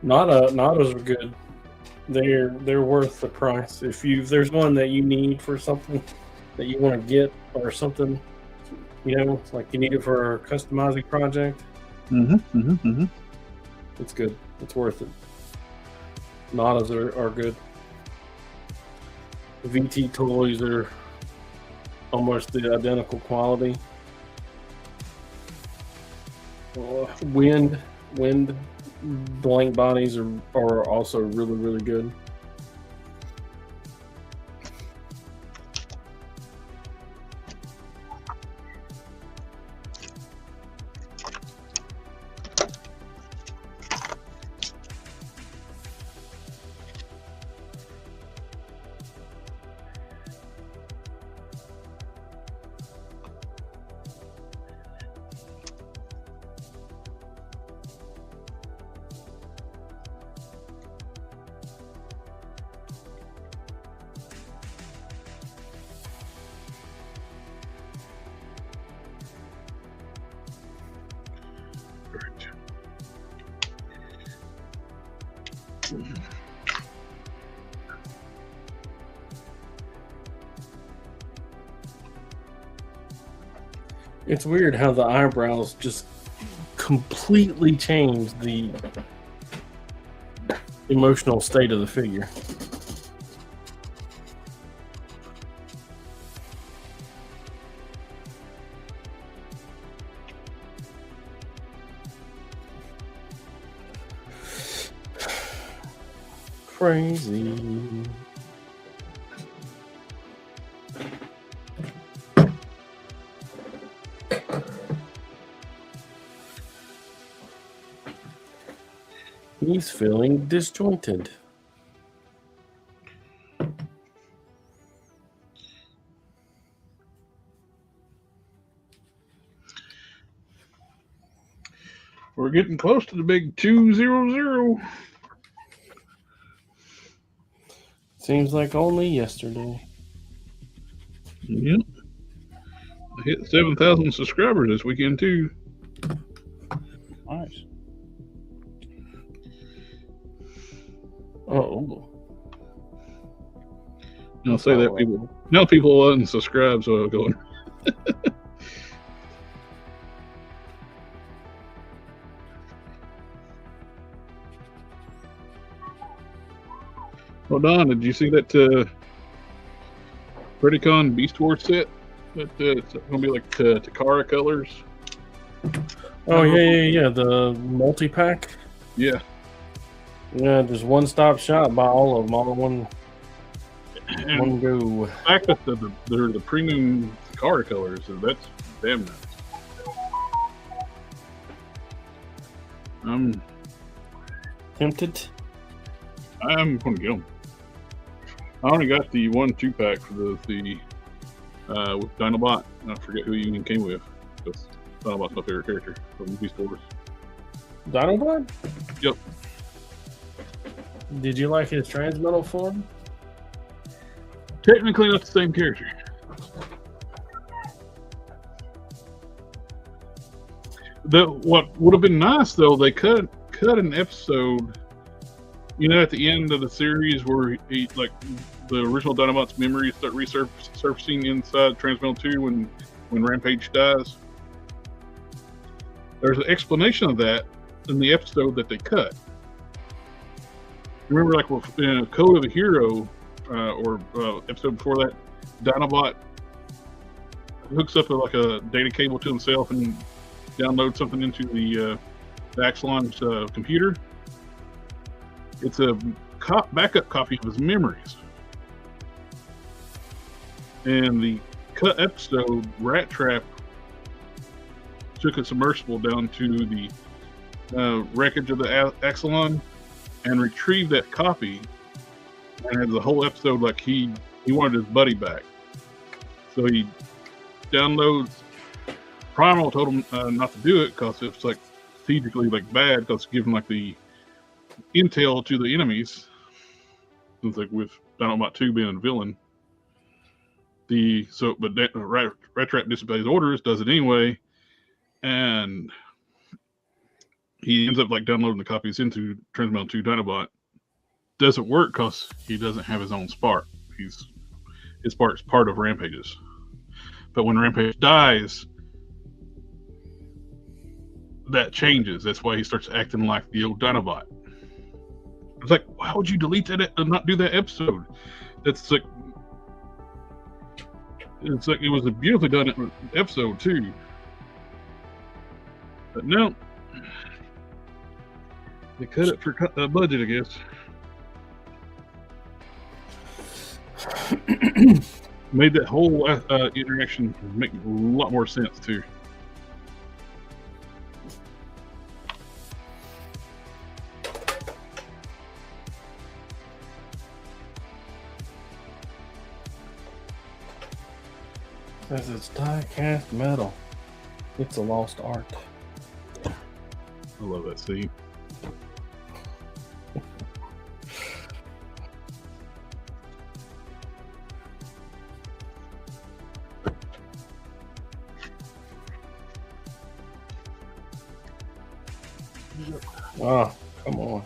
Nadas are good. They're worth the price. If there's one that you need for something that you want to get or something, you know, like you need it for a customizing project, it's good. It's worth it. Nadas are good. VT toys are almost the identical quality. Wind blank bodies are also really good. It's weird how the eyebrows just completely change the emotional state of the figure. Crazy. He's feeling disjointed. We're getting close to the big 200. Seems like only yesterday. Yep. I hit 7,000 subscribers this weekend too. Nice. Oh, I'll say that people unsubscribe, so I'll go. Well, Don, did you see that Predacon Beast Wars set? That it's going to be like Takara colors. oh yeah. The multi-pack. Yeah. Yeah, just one-stop shop. Buy all of them all in one go. The fact that they're the premium Takara colors, that's damn nice. I'm Tempted. going to get them. I only got the 1-2 pack for the with Dinobot. I forget who you even came with. Because Dinobot's my favorite character from Beast Wars. Dinobot? Yep. Did you like his transmetal form? Technically not the same character. What would have been nice though, they cut an episode, at the end of the series where he, like, the original Dinobot's memories start resurfacing inside Transmetal 2 when Rampage dies. There's an explanation of that in the episode that they cut. Remember, like, in Code of the Hero, or episode before that, Dinobot hooks up like a data cable to himself and downloads something into the Axelon's computer. It's a backup copy of his memories. And the cut episode, Rat Trap took a submersible down to the wreckage of the Axelon and retrieved that copy, and had the whole episode like he wanted his buddy back. So he downloads. Primal told him not to do it because it's like strategically like bad, because giving like the intel to the enemies. It's like with Dinobot 2 being a villain. Rat Trap disobeys orders, does it anyway, and he ends up like downloading the copies into Transmetal 2 Dinobot. Doesn't work because he doesn't have his own spark. His spark's part of Rampage's. But when Rampage dies, that changes. That's why he starts acting like the old Dinobot. It's like, why would you delete that and not do that episode? It's like it was a beautifully done episode too. But no, they cut it for budget, I guess. Made that whole interaction make a lot more sense too. Says it's die-cast metal. It's a lost art. I love that scene. Oh, come on.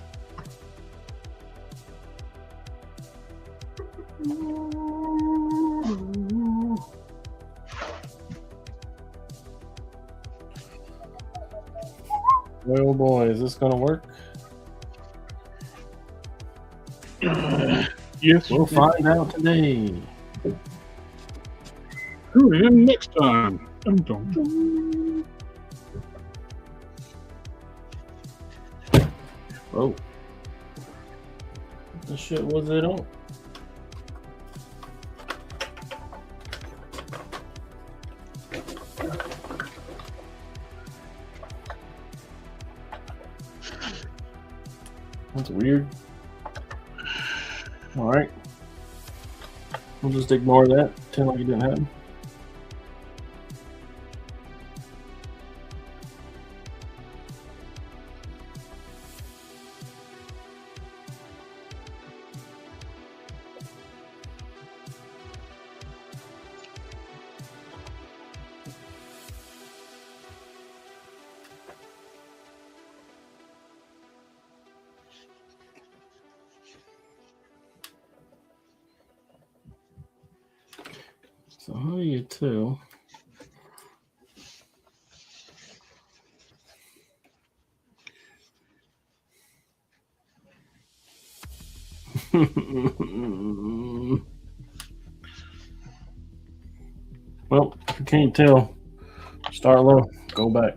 Oh boy, is this gonna work? Yes, we'll find out today. Tune in next time. Dun, dun, dun. Oh, what the shit was it on? That's weird. All right, we'll just ignore that. Pretend like it didn't happen. So how do you too? Well, if you can't tell, start low, go back.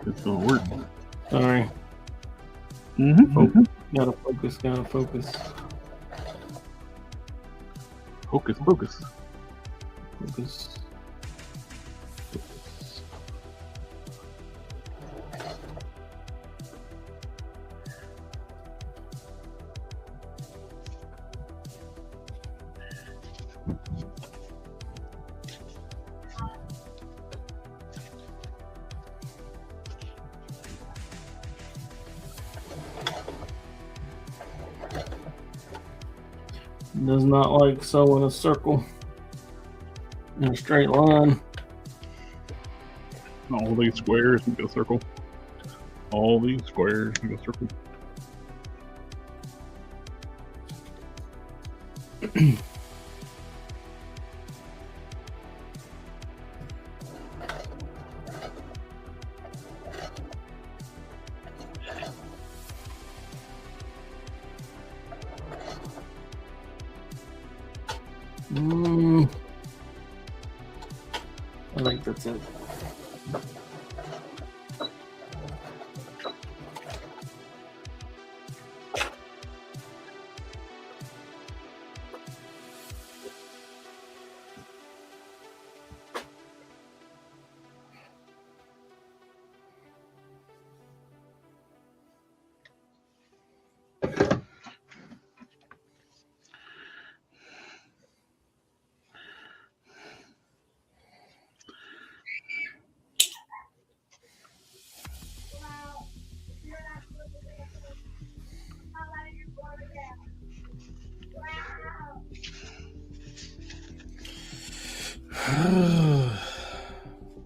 It's gonna work. Sorry. Gotta focus, gotta focus. Hocus pocus. Focus. Does not like sewing a circle in a straight line. All these squares make a circle. All these squares make a circle. I think that's it.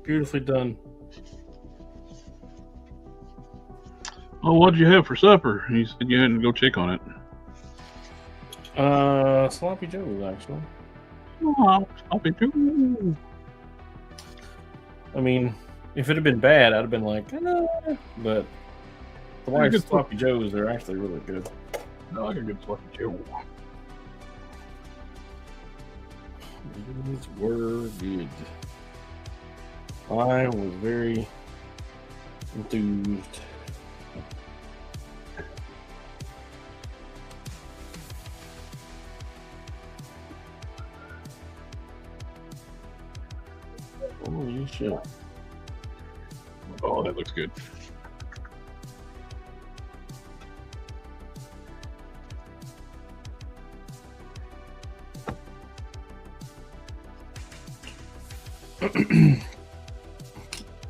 Beautifully done. Oh, what'd you have for supper? You said you had to go check on it. Sloppy Joe's actually. Oh, stop it too. I mean, if it had been bad, I'd have been like, but the wife's Sloppy Joe's are actually really good. I like a good sloppy Joe. These were good. I was very enthused. Holy shit. Oh, that looks good.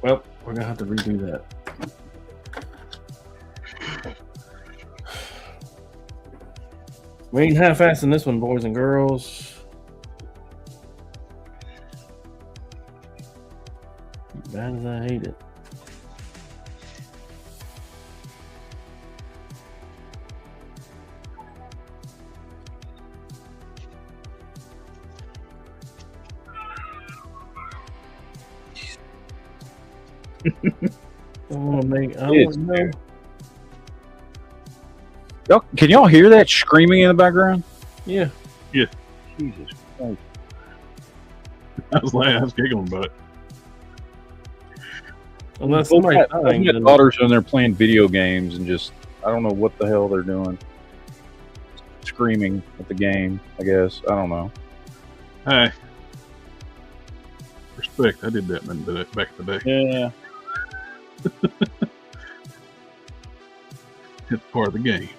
Well, we're gonna have to redo that. We ain't half-assing this one, boys and girls. As bad as I hate it. I want to make. I want to know. Can y'all hear that screaming in the background? Yeah. Yeah. Jesus Christ. I was giggling about it. Unless somebody's dying. My daughters in there playing video games and just, I don't know what the hell they're doing. screaming at the game, I guess. I don't know. Hey, respect. I did that back in the day. Yeah. It's part of the game.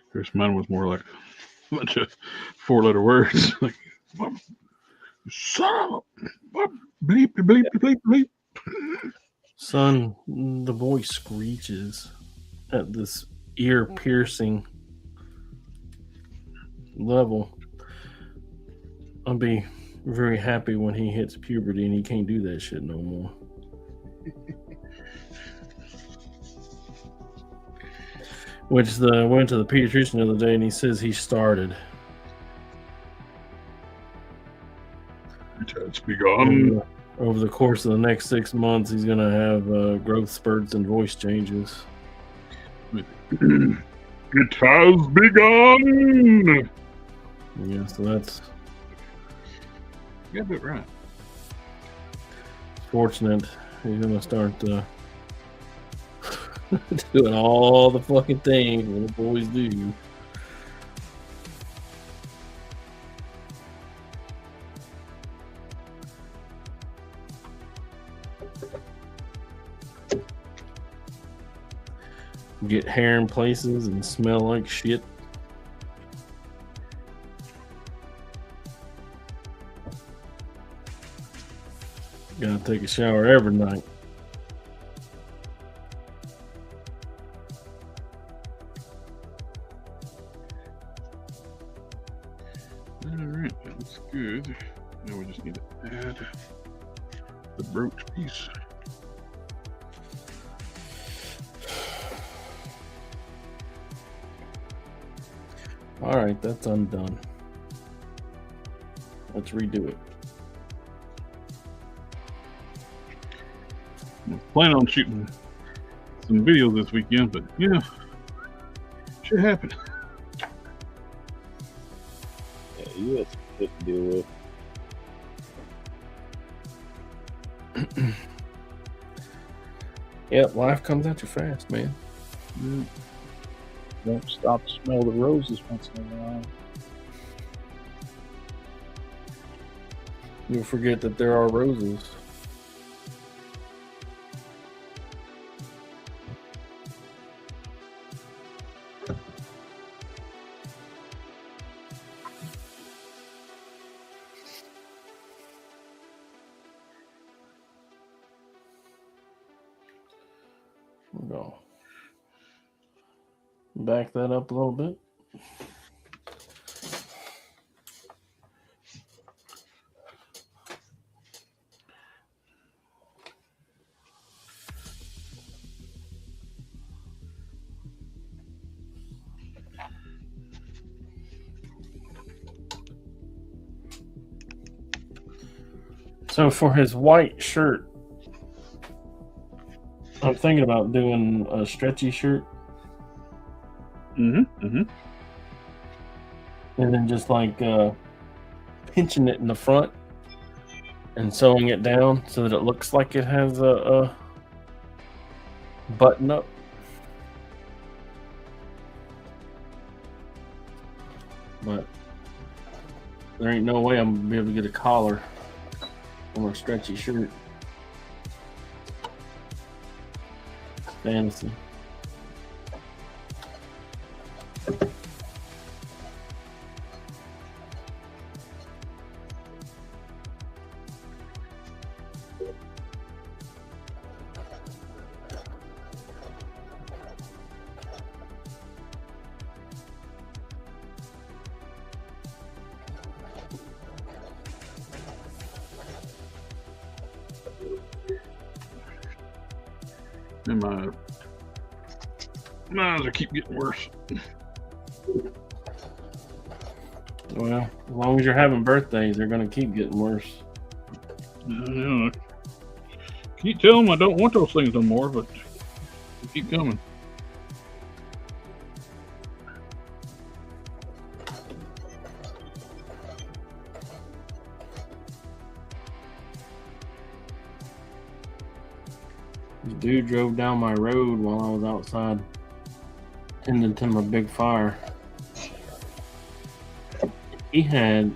Of course, mine was more like a bunch of 4-letter words. Like, son of a bleep, bleep, bleep, bleep. Son, the voice screeches at this ear-piercing level. I'll be very happy when he hits puberty and he can't do that shit no more. Which went to the pediatrician the other day and he says he started. Let's be gone. Over the course of the next 6 months, he's going to have growth spurts and voice changes. It has begun. Yeah, so that's... You got it right. Fortunate. He's going to start doing all the fucking things that the boys do. Get hair in places and smell like shit. Gotta take a shower every night. Alright, that looks good. Now we just need to add the brooch piece. Alright, that's undone. Let's redo it. I plan on shooting some videos this weekend, but you know, shit happened. Yeah, you have some shit to deal with. Yep, life comes at you fast, man. Don't stop to smell the roses once in a while. You'll forget that there are roses. We'll go back that up a little bit. So for his white shirt, I'm thinking about doing a stretchy shirt. Mm-hmm. Mm-hmm. And then just like pinching it in the front and sewing it down so that it looks like it has a button up. But there ain't no way I'm gonna be able to get a collar on a stretchy shirt. Fantasy. And my eyes keep getting worse. Well, as long as you're having birthdays, they're going to keep getting worse. Can't tell them I don't want those things no more, but they keep coming. This dude drove down my road while I was outside tending to my big fire. He had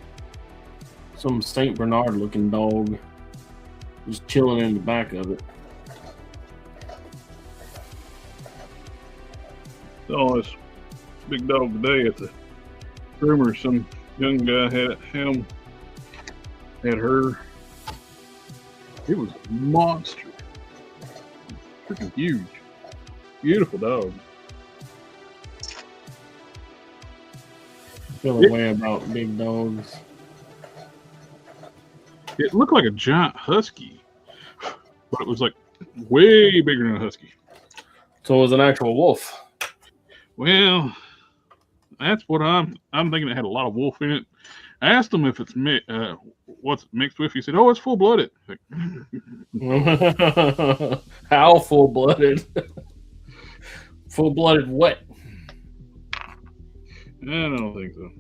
some Saint Bernard looking dog just chilling in the back of it. Saw this big dog today at the groomer. Some young guy had him, had her. It was a monster. Freaking huge. Beautiful dog. I feel a way about big dogs. It looked like a giant husky, but it was like way bigger than a husky. So it was an actual wolf. Well, that's what I'm thinking. It had a lot of wolf in it. I asked him if it's what's it mixed with. He said, "Oh, it's full blooded." Like, How full blooded? Full blooded what? I don't think so.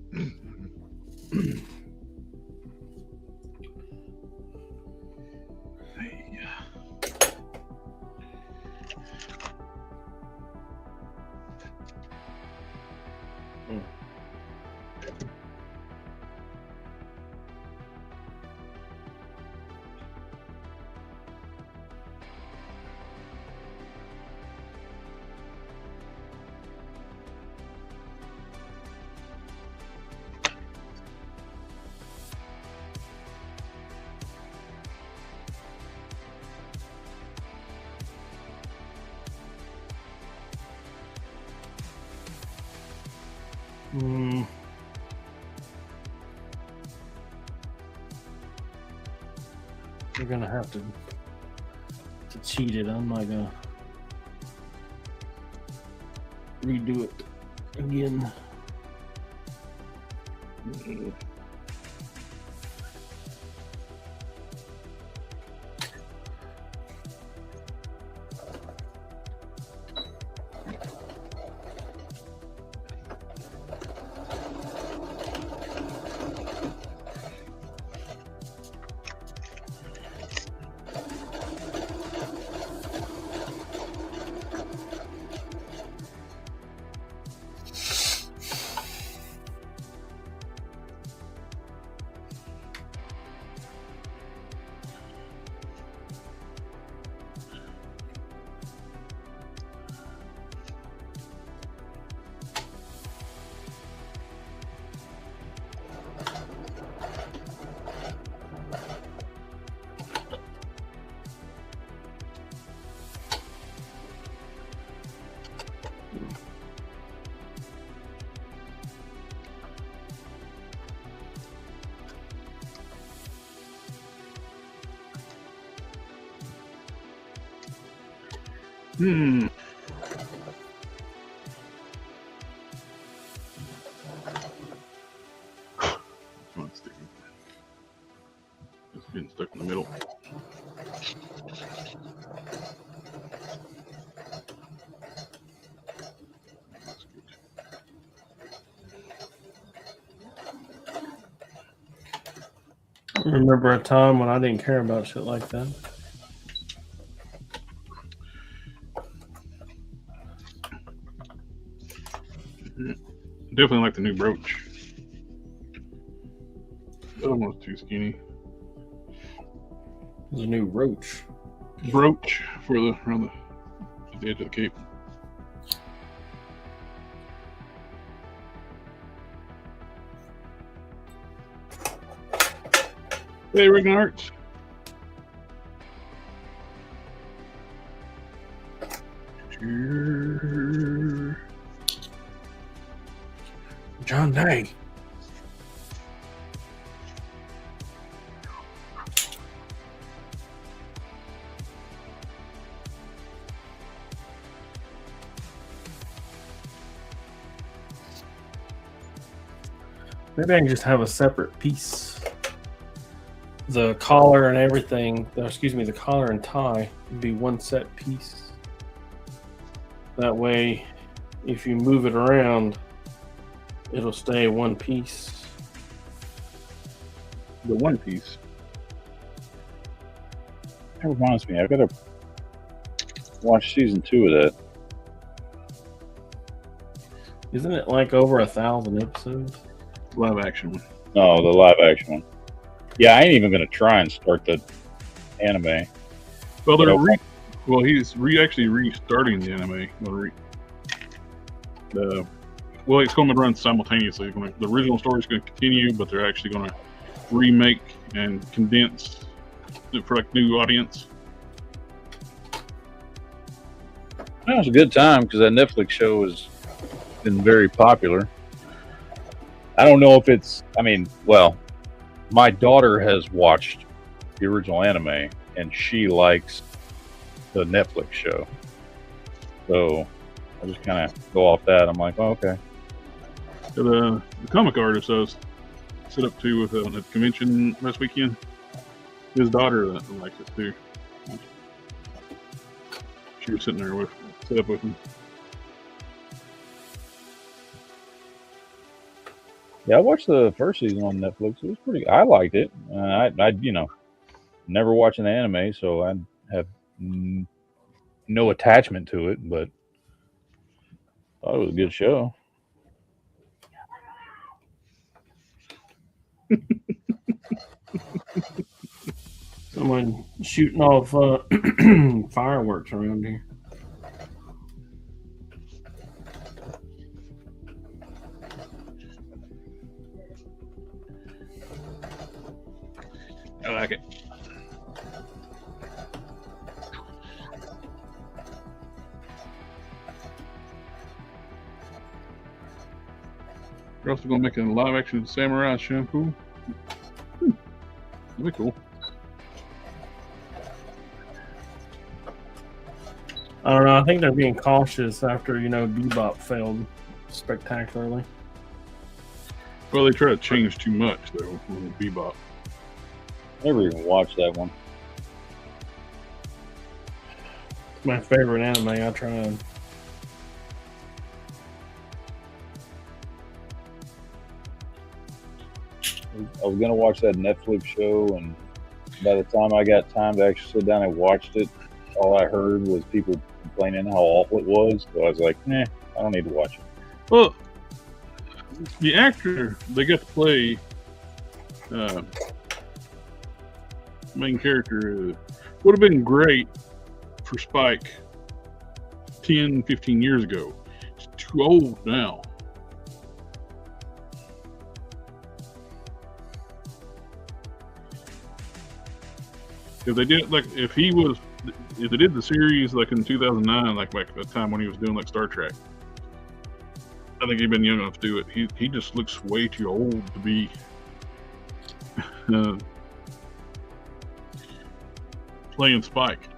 We're gonna have to cheat it. I'm not gonna redo it again. It's getting stuck in the middle. I remember a time when I didn't care about shit like that. Definitely like the new brooch. The other one was too skinny. There's a new roach. Brooch for the around the edge of the cape. Hey, Riggin Arts. John Day. Maybe I can just have a separate piece. The collar and everything, the collar and tie would be one set piece. That way, if you move it around, it'll stay one piece. The one piece. That reminds me, I've got Watch season 2 of that. Isn't it like over 1,000 episodes? Live action one. No, the live action one. Yeah, I ain't even gonna try and start the anime. Well, they're Nope. he's actually restarting the anime. Well, it's going to run simultaneously. The original story is going to continue, but they're actually going to remake and condense it for like new audience. That was a good time because that Netflix show has been very popular. I don't know if it's. I mean, well, my daughter has watched the original anime and she likes the Netflix show. So I just kind of go off that. I'm like, oh, okay. The comic artist I was set up to with at the convention last weekend, his daughter likes it too. She was sitting there set up with him. Yeah, I watched the first season on Netflix. It was pretty. I liked it. I never watched an anime, so I have no attachment to it. But I thought it was a good show. Someone shooting off fireworks around here. I like it. They're also going to make a live action samurai shampoo. That'd be cool. I don't know. I think they're being cautious after, Bebop failed spectacularly. Well, they try to change too much, though, with Bebop. Never even watched that one. It's my favorite anime. I tried. I was gonna watch that Netflix show, and by the time I got time to actually sit down and watched it, all I heard was people complaining how awful it was. So I was like, I don't need to watch it. Well, the actor they got to play main character would have been great for Spike 10, 15 years ago. He's too old now. If they did if they did the series like in 2009, like back at the time when he was doing like Star Trek, I think he'd been young enough to do it. He just looks way too old to be playing Spike.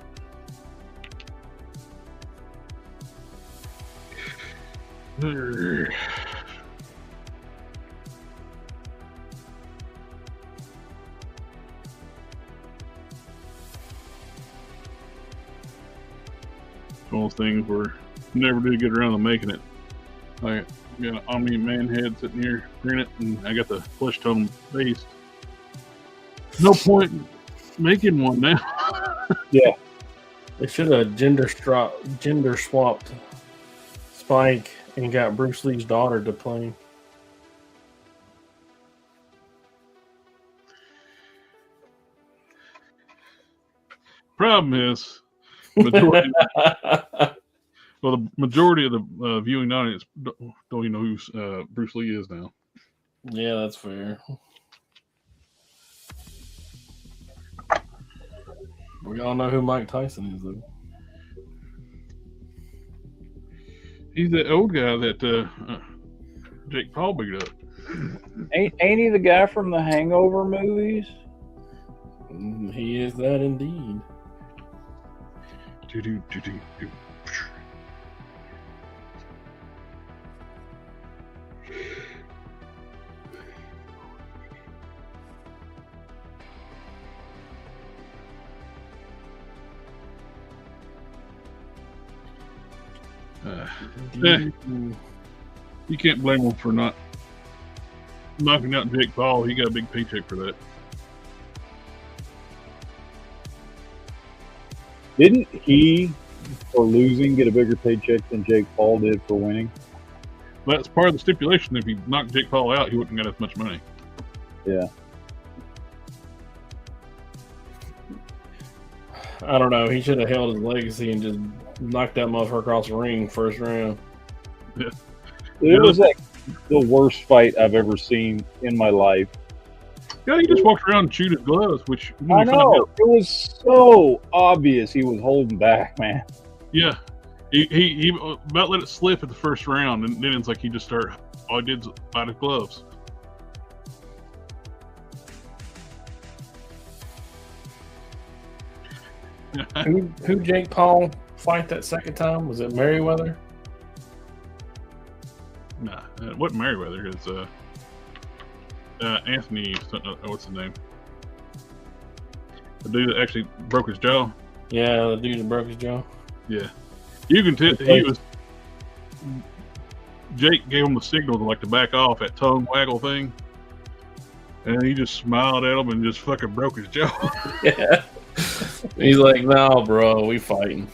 One of those things where never did get around to making it. I got an Omni Man head sitting here, granite, and I got the flesh tone base. No point in making one now. Yeah, They should have gender swapped Spike and got Bruce Lee's daughter to play. Problem is, majority, well, the majority of the viewing audience don't even know who Bruce Lee is now. Yeah, that's fair. We all know who Mike Tyson is, though. He's that old guy that Jake Paul beat up. ain't he the guy from the Hangover movies? He is that indeed. Do-do-do-do-do. You can't blame him for not knocking out Jake Paul. He got a big paycheck for that. Didn't he for losing get a bigger paycheck than Jake Paul did for winning? That's part of the stipulation. If he knocked Jake Paul out, he wouldn't get as much money. Yeah. I don't know. He should have held his legacy and just knocked that motherfucker across the ring first round. Yeah. It was like the worst fight I've ever seen in my life. Yeah, he just walked around and chewed his gloves, which I know. It was so obvious he was holding back, man. Yeah. He about let it slip at the first round, and then it's like he just started. All he did was bite his gloves. Who Jake Paul fight that second time? Was it Merriweather? Nah, it wasn't Merriweather. It's Anthony. What's his name? The dude that actually broke his jaw. Yeah, the dude that broke his jaw. Yeah, you can tell he was. Jake gave him a signal to to back off, that tongue waggle thing, and he just smiled at him and just fucking broke his jaw. Yeah. He's like, "No, bro, we fighting."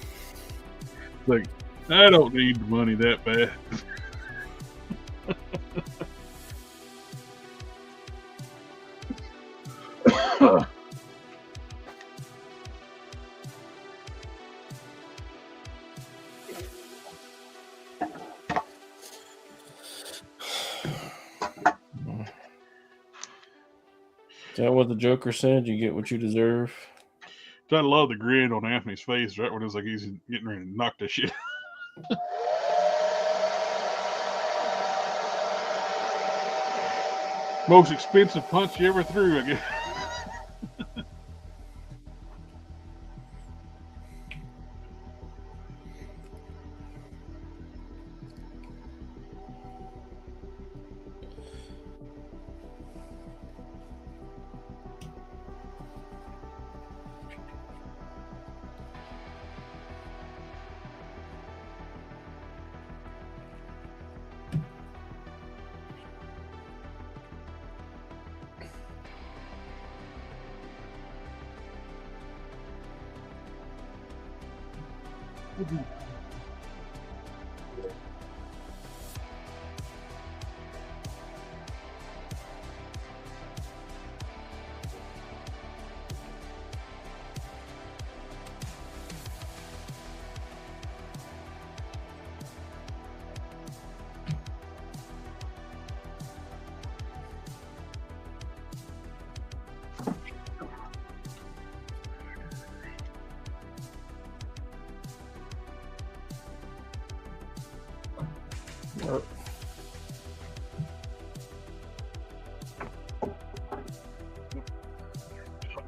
Like, I don't need the money that bad. Is that what the Joker said? You get what you deserve. I love the grin on Anthony's face right when it's like he's getting ready to knock that shit. Most expensive punch you ever threw, I guess.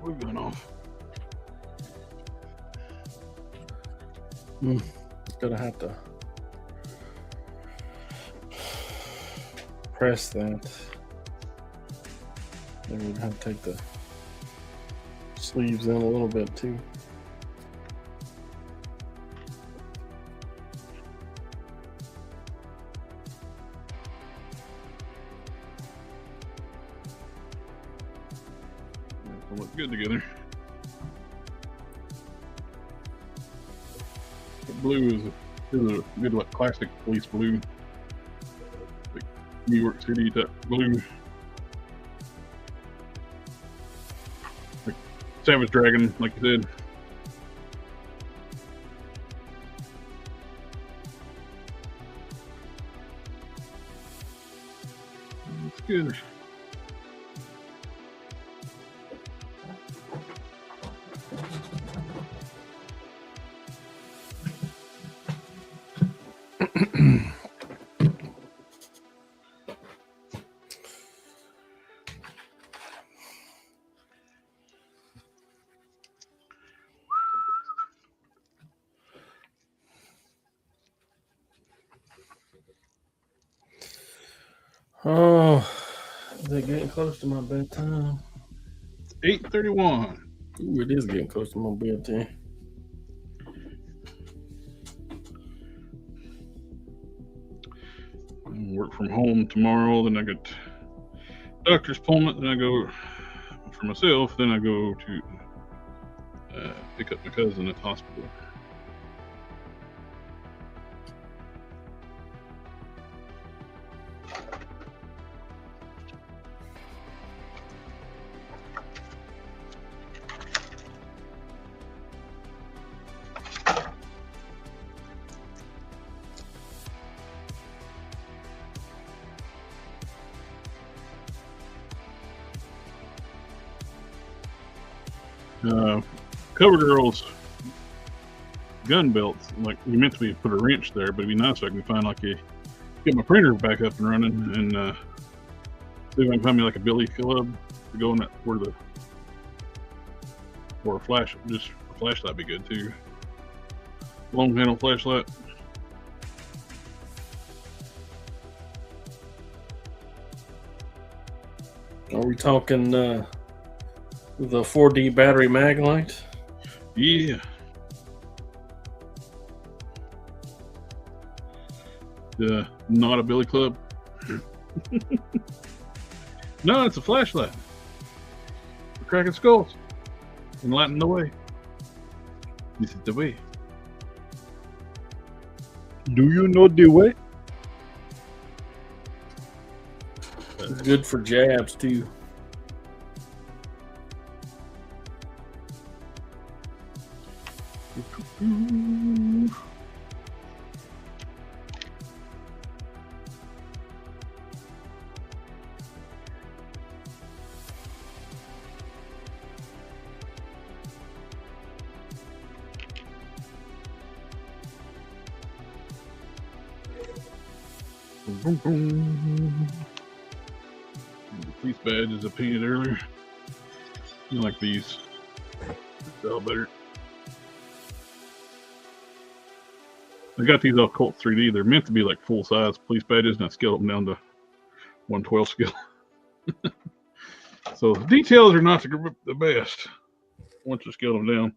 We're going off. Gonna have to press that. Then we're gonna have to take the sleeves in a little bit too. They look good together. The blue is a good like classic police blue, like New York City type blue, like Savage Dragon, like you said. It's good. Oh, is it getting close to my bedtime? 8:31. Ooh, it is getting close to my bedtime. Work from home tomorrow, then I get doctor's appointment, then I go for myself, then I go to pick up my cousin at the hospital. CoverGirl's gun belts. Like you meant to be put a wrench there, but it'd be nice if I can find like get my printer back up and running, and see if I can find me like a billy club to go in that or a flash. Just a flashlight would be good too. Long handle flashlight. Are we talking the 4D battery mag light? Yeah. Not a billy club. No, it's a flashlight. For cracking skulls and lighting the way. This is the way. Do you know the way? It's good for jabs too. Boom, boom. The police badges I painted earlier. I like these. Sell better. I got these off Colt 3D. They're meant to be like full size police badges, and I scaled them down to 1/12 scale. So the details are not the best once you scale them down.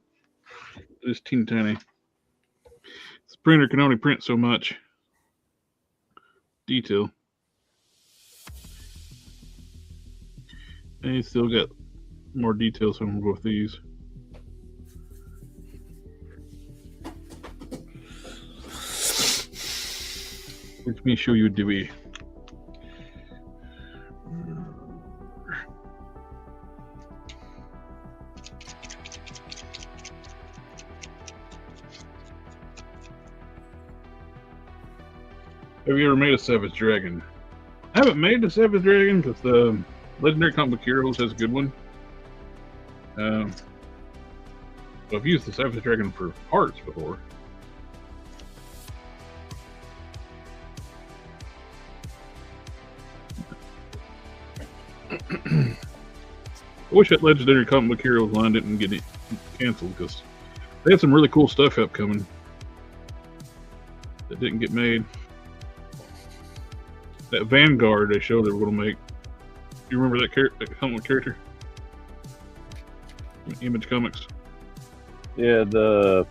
It's teeny tiny. This printer can only print so much detail. And you still got more details, so I'm gonna go with these. Let me show you Dewey. Have you ever made a Savage Dragon? I haven't made a Savage Dragon because the Legendary Comic Book Heroes has a good one. But I've used the Savage Dragon for parts before. I wish that Legendary Comic Book Heroes line didn't get it canceled because they had some really cool stuff upcoming that didn't get made. That Vanguard they showed they were going to make. Do you remember that comic character? Image Comics. Yeah, the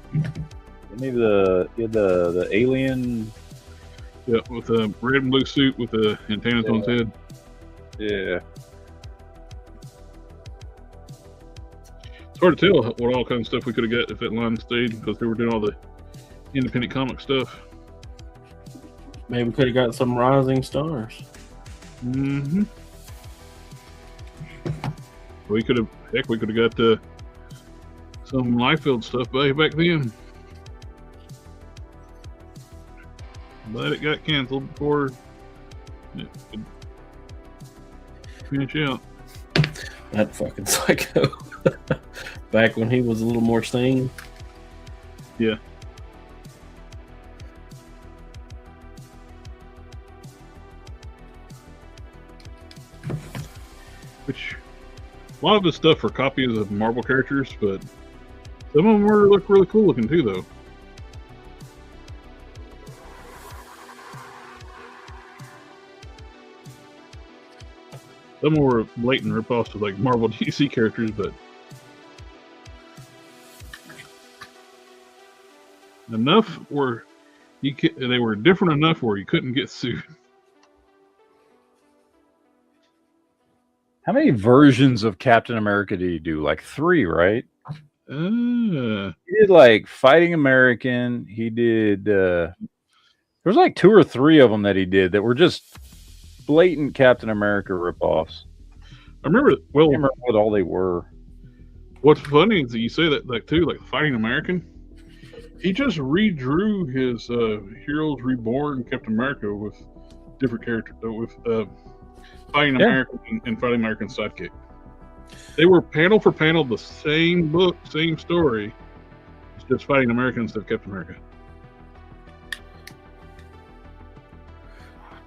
alien. Yeah, with a red and blue suit with the antennas on his head. Yeah. It's hard to tell what all kinds of stuff we could have got if that line stayed because they were doing all the independent comic stuff. Maybe we could have got some rising stars. Mm-hmm. We could have got some Liefeld stuff back then. But it got canceled before it could finish out. That fucking psycho. Back when he was a little more sane. Yeah. Which a lot of the stuff are copies of Marvel characters, but some of them look really cool looking too, though. Some of them were blatant ripoffs of like Marvel DC characters, but enough where they were different enough where you couldn't get sued. How many versions of Captain America did he do? Like 3, right? He did like Fighting American. He did. There was like 2 or 3 of them that he did that were just blatant Captain America ripoffs. I remember. Well, I can't remember what all they were. What's funny is that you say that like too, like Fighting American. He just redrew his Heroes Reborn Captain America with different characters, with Fighting American and Fighting American sidekick. They were panel for panel the same book, same story. It's just fighting Americans that kept America.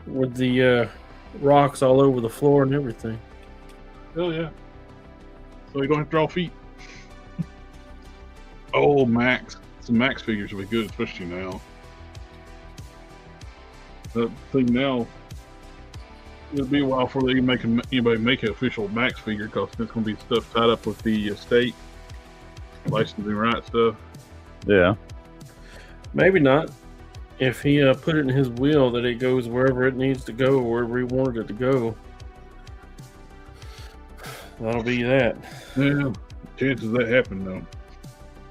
With the rocks all over the floor and everything. Hell yeah. So you don't have to draw feet. Oh, Max. Some Max figures will be good, especially now. The thing now, it'll be a while before they make anybody make an official Max figure because it's going to be stuff tied up with the state licensing right stuff. Yeah. Maybe not. If he put it in his will that it goes wherever it needs to go, wherever he wanted it to go, that'll be that. Yeah, chances of that happen though.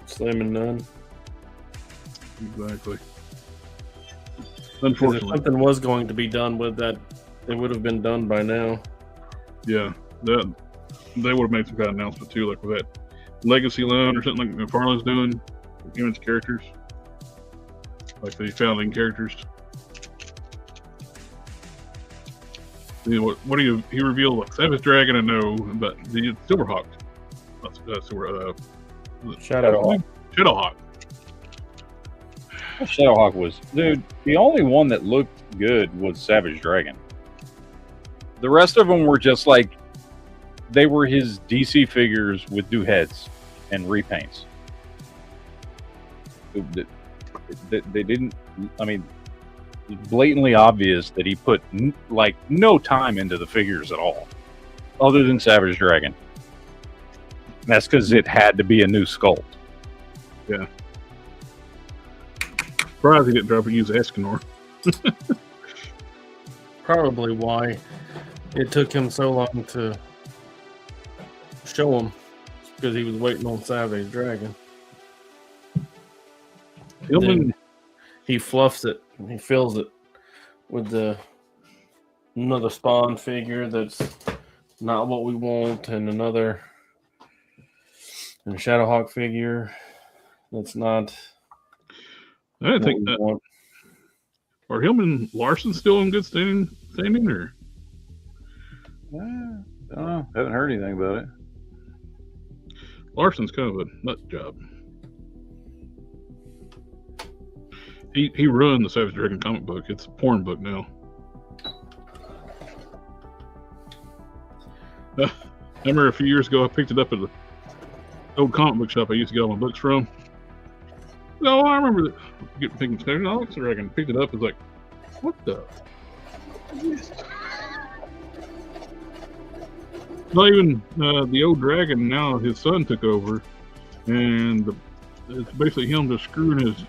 Slim and none. Exactly. If Unfortunately, something was going to be done with that, it would have been done by now. yeah, that they would have made some kind of announcement too, like with that legacy line or something like McFarlane's doing, image characters, like the founding characters. You know, what do you? He revealed like Savage Dragon, I know, but the Silverhawk. That's where Shadowhawk. Shadowhawk. Shadowhawk was, dude, the only one that looked good was Savage Dragon. The rest of them were just like, they were his DC figures with new heads and repaints. They didn't, I mean, blatantly obvious that he put like no time into the figures at all, other than Savage Dragon. And that's because it had to be a new sculpt. Yeah. Surprised he didn't drop and use Escanor. Probably why it took him so long to show him, because he was waiting on Savage Dragon. Hillman, He fluffs it and he fills it with another Spawn figure that's not what we want, and a Shadowhawk figure that's not. I didn't think that. Want. Are Hillman and Larson still in good standing or? I don't know. Haven't heard anything about it. Larson's kind of a nut job. He ruined the Savage Dragon comic book. It's a porn book now. I remember a few years ago I picked it up at the old comic book shop I used to get all my books from. No, I remember that. Picking Savage Dragon, picked it up. It's like, what the? Not even the old dragon. Now his son took over, and it's basically him just screwing his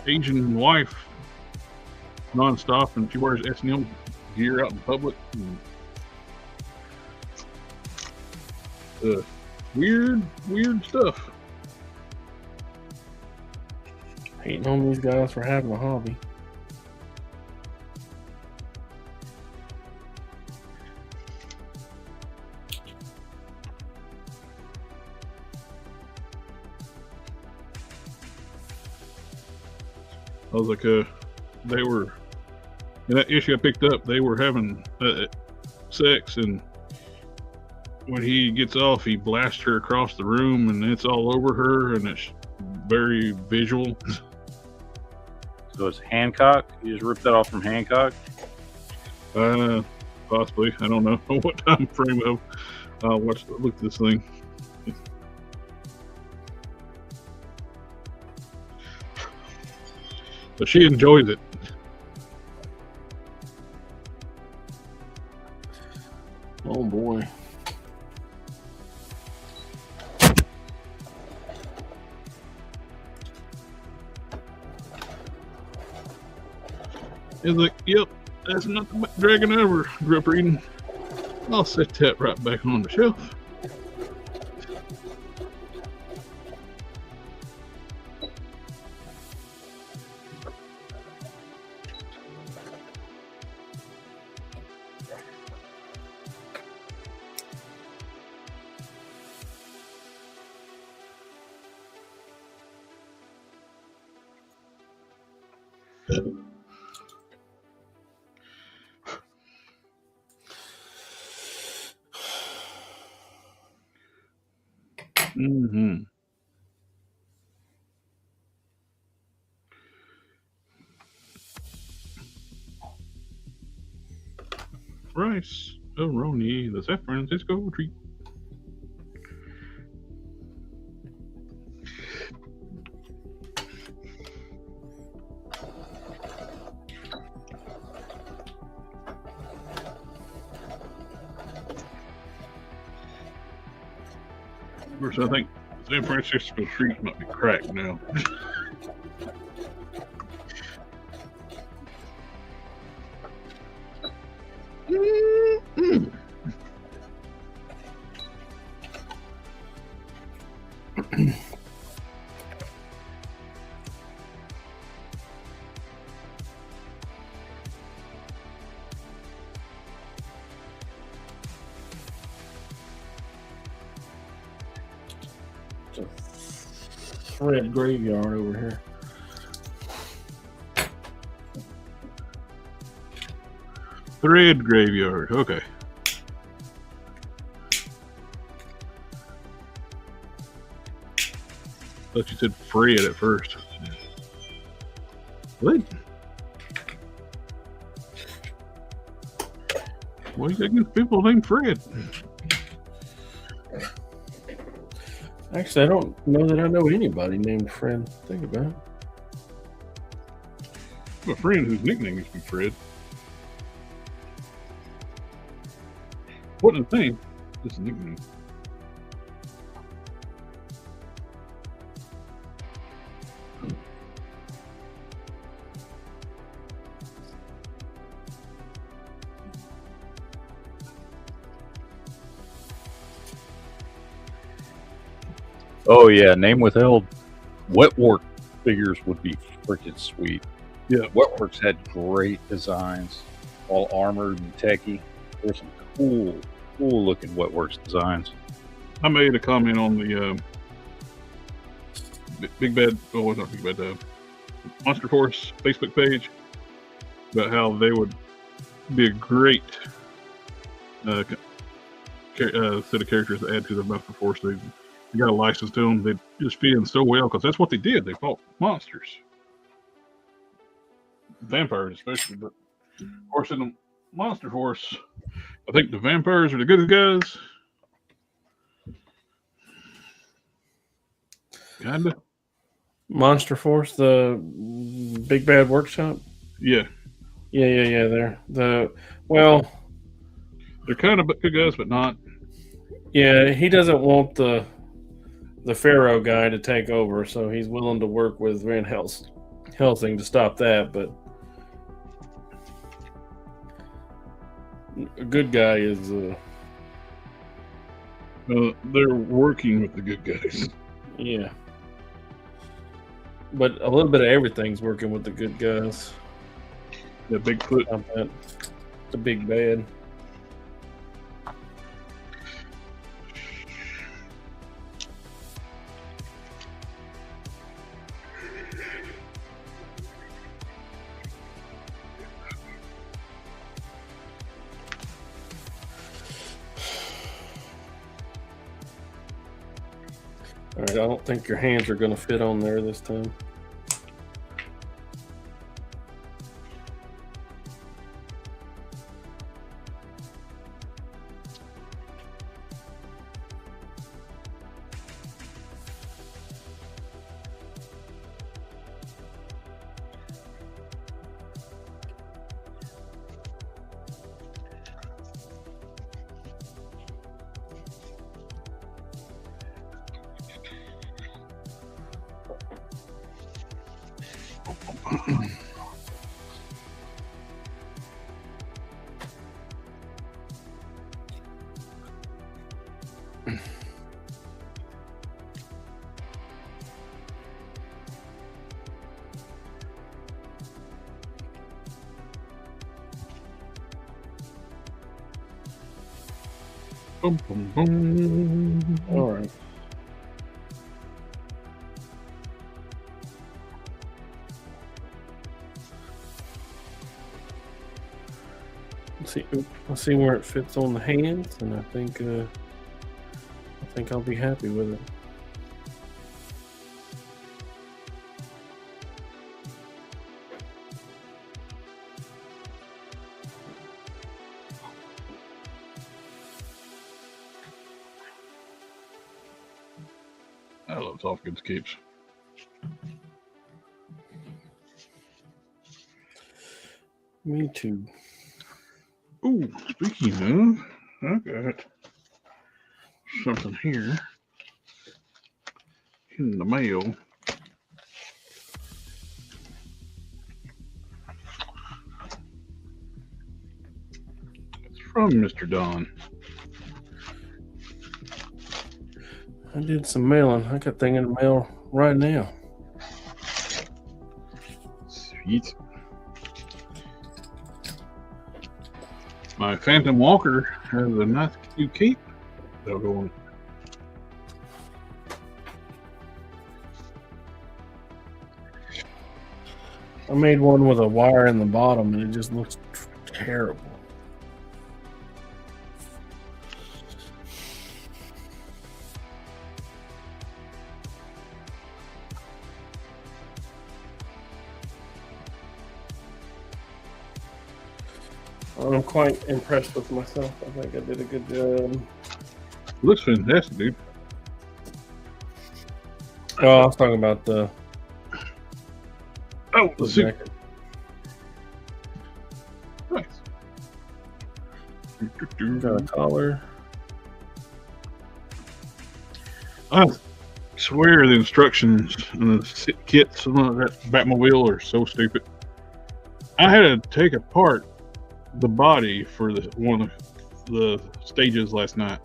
Asian wife nonstop, and she wears S&M gear out in public. And, weird stuff. Hating on these guys for having a hobby. I was like, they were in that issue I picked up. They were having sex, and when he gets off, he blasts her across the room, and it's all over her, and it's very visual. So it's Hancock. You just ripped that off from Hancock. Possibly. I don't know what time frame of. Look at this thing. But she enjoys it. Oh boy. It's like, yep, that's not the dragon I ever grew up reading. I'll set that right back on the shelf. Mm-hmm. Rice, Roni, the San Francisco treat. Of course, I think San Francisco treat might be cracked now. Thread graveyard over here. Thread graveyard. Okay. Thought you said Fred at first. What? What are you against people named Fred? Actually, I don't know that I know anybody named Fred. Think about it. I have a friend whose nickname used to be Fred. What a name. Just a nickname. Oh yeah, name withheld. Wetwork figures would be freaking sweet. Yeah. Wetworks had great designs, all armored and techy. There's some cool looking Wetworks designs. I made a comment on the Big Bad, oh, not Big Bad, Monster Force Facebook page about how they would be a great set of characters to add to the Monster Force. They got a license to them. They just fit in so well because that's what they did. They fought monsters, vampires especially. But of course, in the Monster Force, I think the vampires are the good guys. Kinda. Monster Force, the Big Bad Workshop. Yeah. They're they're kind of good guys, but not. Yeah, he doesn't want the Pharaoh guy to take over, so he's willing to work with Van Helsing to stop that. But a good guy is. They're working with the good guys. Yeah. But a little bit of everything's working with the good guys. Yeah, Bigfoot. The big bad. All right, I don't think your hands are going to fit on there this time. Boom, boom, boom. All right. Let's see where it fits on the hands, and I think I'll be happy with it. I love soft goods capes. Me too. Ooh, speaking of, I got something here in the mail. It's from Mr. Don. I did some mailing. I got thing in the mail right now. Sweet. My Phantom Walker has a nice cute cape. That'll go on. I made one with a wire in the bottom, and it just looks terrible. I'm quite impressed with myself. I think I did a good job. Looks fantastic, dude. Oh, I was talking about the suit. jacket. Nice. Got a collar. I swear the instructions and the kits on that Batmobile are so stupid. I had to take apart the body for one of the stages last night.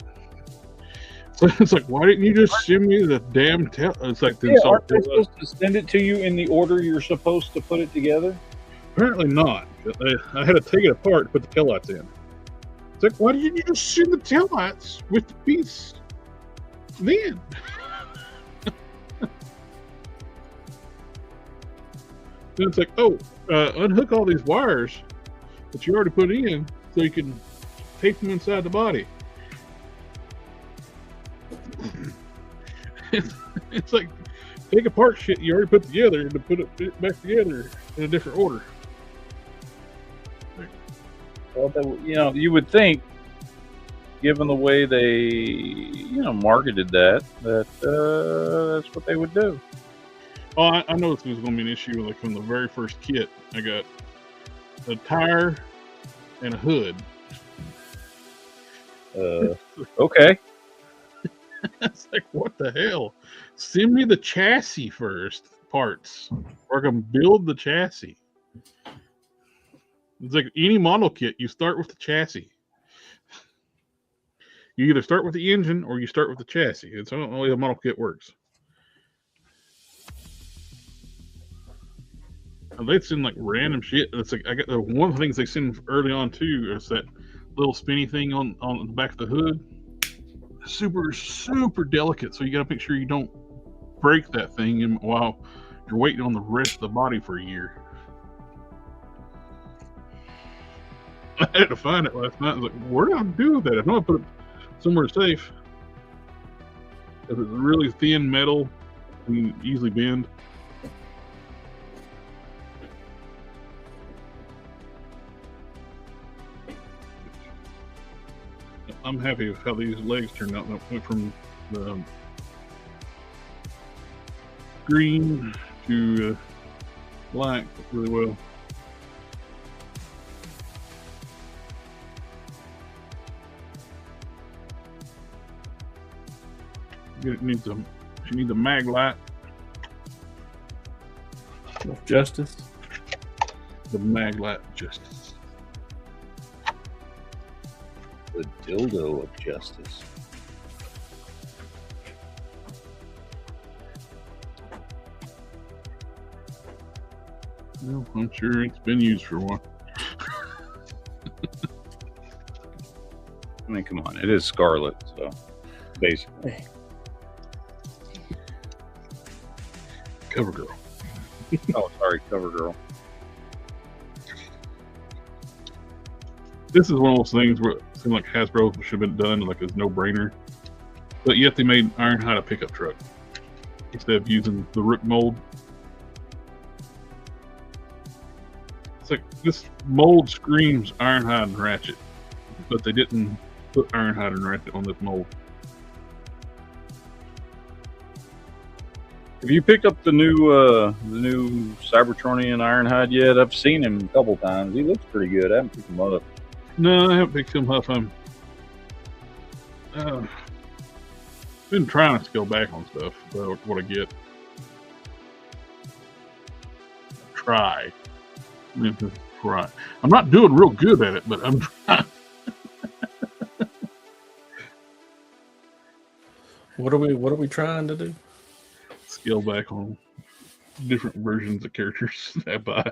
So it's like, why didn't you just send me the damn It's like, aren't they supposed to send it to you in the order you're supposed to put it together? Apparently not. I had to take it apart to put the taillights in. It's like, why didn't you just send the taillights with the piece then? Then it's like, oh, unhook all these wires that you already put in so you can tape them inside the body. It's like, take apart shit you already put together and to put it back together in a different order. Well, you would think, given the way they, marketed that's what they would do. Oh, I know this was going to be an issue. Like from the very first kit, I got a tire and a hood. Okay. It's like, what the hell? Send me the chassis first, parts, or I can build the chassis. It's like any model kit, you start with the chassis. You either start with the engine or you start with the chassis. It's the only way the model kit works. And they send like random shit. It's like I got one of the things they send early on too is that little spinny thing on the back of the hood. Super, super delicate. So you got to make sure you don't break that thing while you're waiting on the rest of the body for a year. I had to find it last night. I was like, where did I do that? I know I put it somewhere safe. If it's really thin metal and easily bend. I'm happy with how these legs turned out. They went from the green to black really well. It needs a, she needs a mag light. Of justice. The mag light justice. The dildo of justice. Well, I'm sure it's been used for a while. I mean, come on, it is Scarlet, so basically. CoverGirl. Oh, sorry, CoverGirl. This is one of those things where it seemed like Hasbro should have been done like a no-brainer, but yet they made Ironhide a pickup truck instead of using the RIP mold. It's like this mold screams Ironhide and Ratchet, but they didn't put Ironhide and Ratchet on this mold. Have you picked up the new Cybertronian Ironhide yet? I've seen him a couple times. He looks pretty good. I haven't picked him up. No, I haven't picked him up. Been trying to scale back on stuff. What I get. Try. Try. I'm not doing real good at it, but I'm trying. What are we trying to do? Scale back on different versions of characters I buy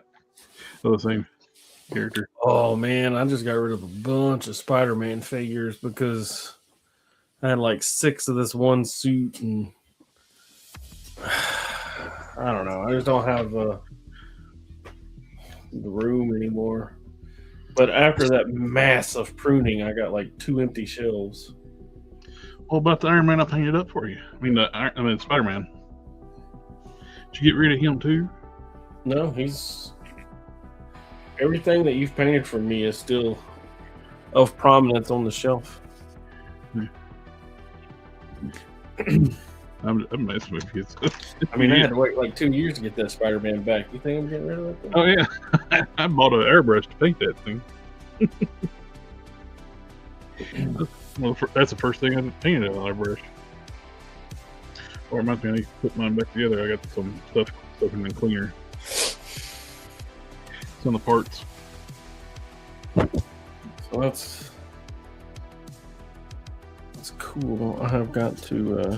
of the same character. Oh man, I just got rid of a bunch of Spider-Man figures because I had like 6 of this one suit, and I don't know. I just don't have the room anymore. But after that massive pruning, I got like 2 empty shelves. What about the Iron Man I painted up for you? I mean Spider-Man. Did you get rid of him too? No, he's... Everything that you've painted for me is still of prominence on the shelf. I'm messing with you. I mean, I had to wait like 2 years to get that Spider-Man back. You think I'm getting rid of that thing? Oh yeah, I bought an airbrush to paint that thing. Well, that's the first thing I painted an airbrush. Or it reminds me, I need to put mine back together. I got some stuff in the cleaner. It's on the parts. So that's cool. I have got to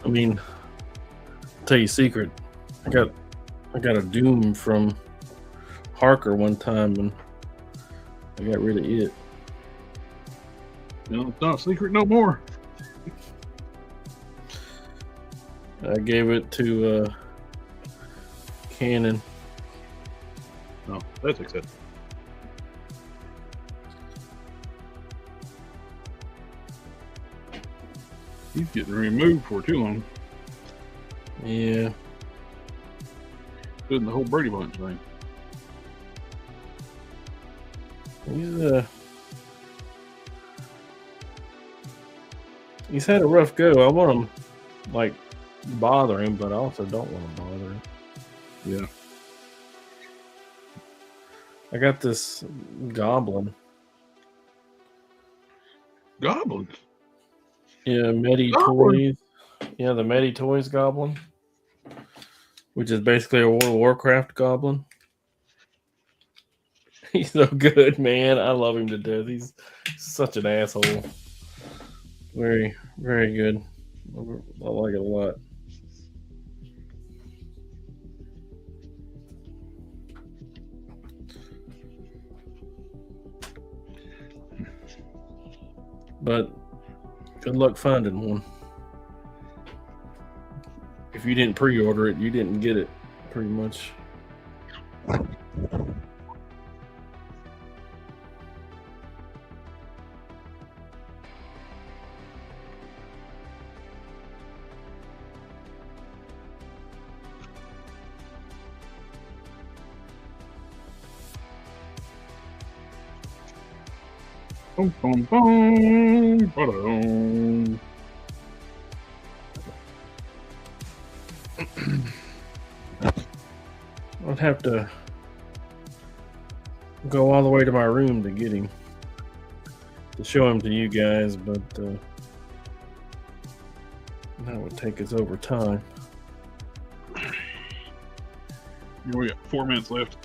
I mean, I'll tell you a secret. I got a Doom from Harker one time, and I got rid of it. No, it's not a secret no more. I gave it to Canon. No, that's acceptable. He's getting removed for too long. Yeah. Doing the whole Brady Bunch thing. He's had a rough go. I want to like bother him, but I also don't want to bother him. Yeah. I got this Goblin. Goblins. Yeah, Medi Toys. Yeah, the Medi Toys Goblin, which is basically a World of Warcraft Goblin. He's so good, man. I love him to death. He's such an asshole. Very, very good. I like it a lot. But good luck finding one. If you didn't pre-order it, you didn't get it, pretty much. Boom, boom, boom, ba-dum. I'd have to go all the way to my room to get him, to show him to you guys, but that would take us over time. We got 4 minutes left.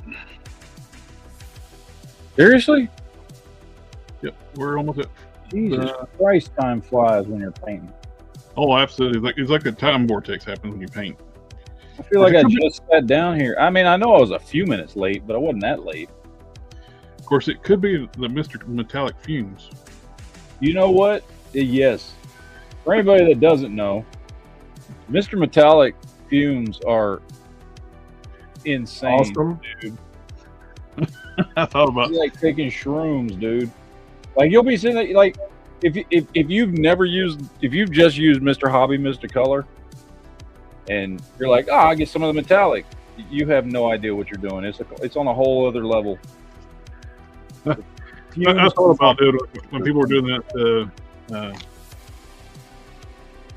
Seriously? Yep, we're almost at. Jesus Christ, time flies when you're painting. Oh, absolutely! It's like a time vortex happens when you paint. I feel like I just sat down here. I mean, I know I was a few minutes late, but I wasn't that late. Of course, it could be the Mr. Metallic fumes. You know what? Yes. For anybody that doesn't know, Mr. Metallic fumes are insane, Awesome. dude. I thought about It's like taking shrooms, dude. Like you'll be sitting there, like if you've just used Mr. Hobby, Mr. Color, and you're like, I get some of the metallic. You have no idea what you're doing. It's on a whole other level. I thought about it when people were doing that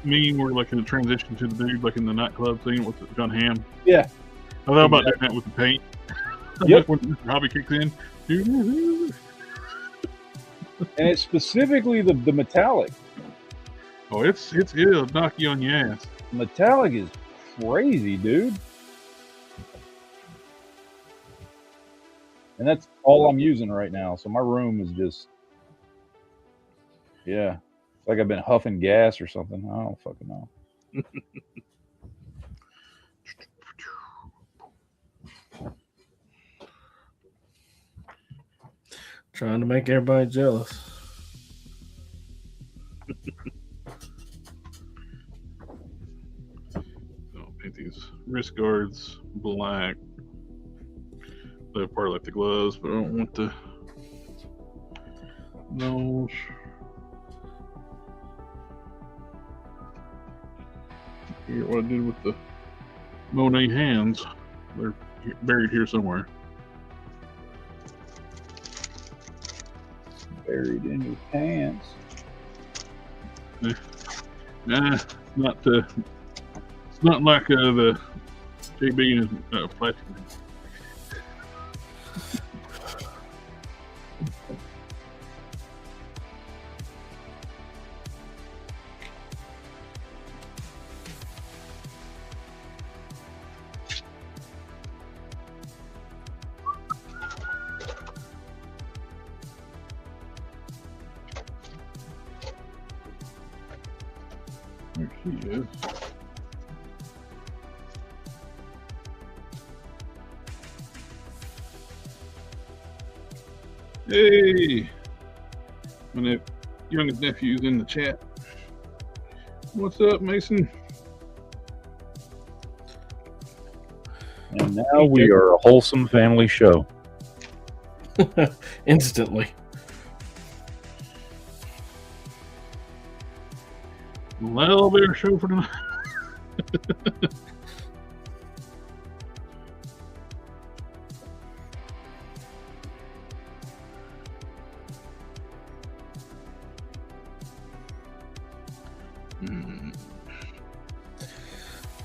meme where like in the transition to the dude like in the nightclub scene with John Hamm. Yeah. I thought about doing that with the paint. Yep. When Mr. Hobby kicks in. And it's specifically the metallic. Oh, it'll knock you on your ass. Metallic is crazy, dude. And that's all I'm using right now. So my room is just, yeah. It's like I've been huffing gas or something. I don't fucking know. Trying to make everybody jealous. I'll paint these wrist guards black. They're part of like the gloves, but I don't want the nose. Forget what I did with the Monet hands. They're buried here somewhere. Buried in your pants. Nah, it's not like the JB and plastic. There she is. Hey! My youngest nephew's in the chat. What's up, Mason? And now we are a wholesome family show. Instantly. Little bit of show for tonight.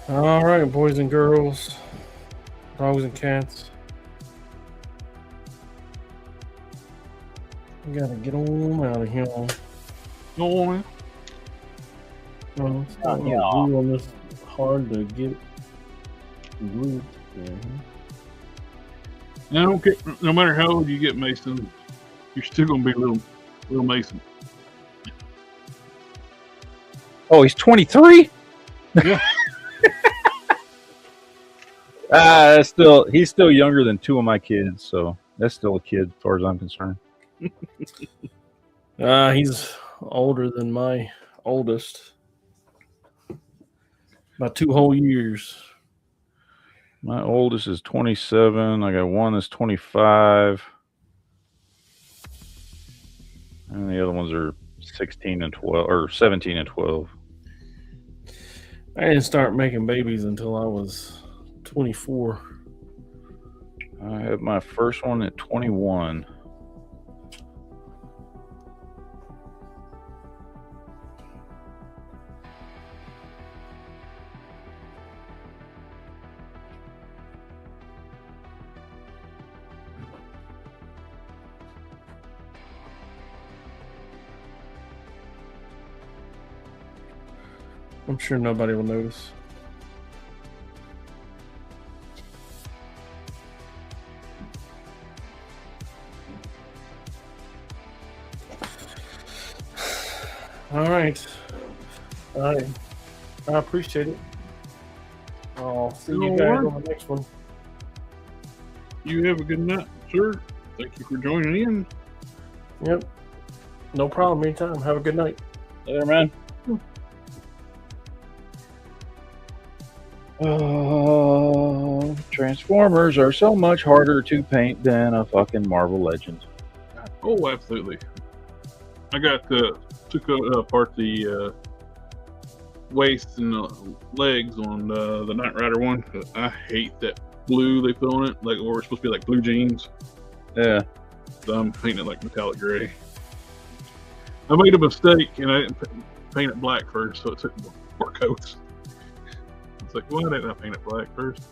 All right, boys and girls, dogs and cats. We gotta get on out of here. Go on. Well, it's not glue on this hard to get glued. I don't care. No matter how old you get, Mason, you're still gonna be a little Mason. Oh, he's 23? Yeah. He's still younger than two of my kids, so that's still a kid as far as I'm concerned. He's older than my oldest. About 2 whole years. My oldest is 27. I got one that's 25. And the other ones are 16 and 12, or 17 and 12. I didn't start making babies until I was 24. I had my first one at 21. I'm sure nobody will notice. All right. I appreciate it. I'll see you guys on the next one. You have a good night, sir. Thank you for joining in. Yep. No problem. Anytime. Have a good night. Later, man. Oh, Transformers are so much harder to paint than a fucking Marvel Legends. Oh, absolutely. I got took apart the waist and the legs on the Knight Rider one. I hate that blue they put on it, like, or it's supposed to be like blue jeans. Yeah. So I'm painting it like metallic gray. I made a mistake and I didn't paint it black first, so it took more coats. It's like, why didn't I paint it black first?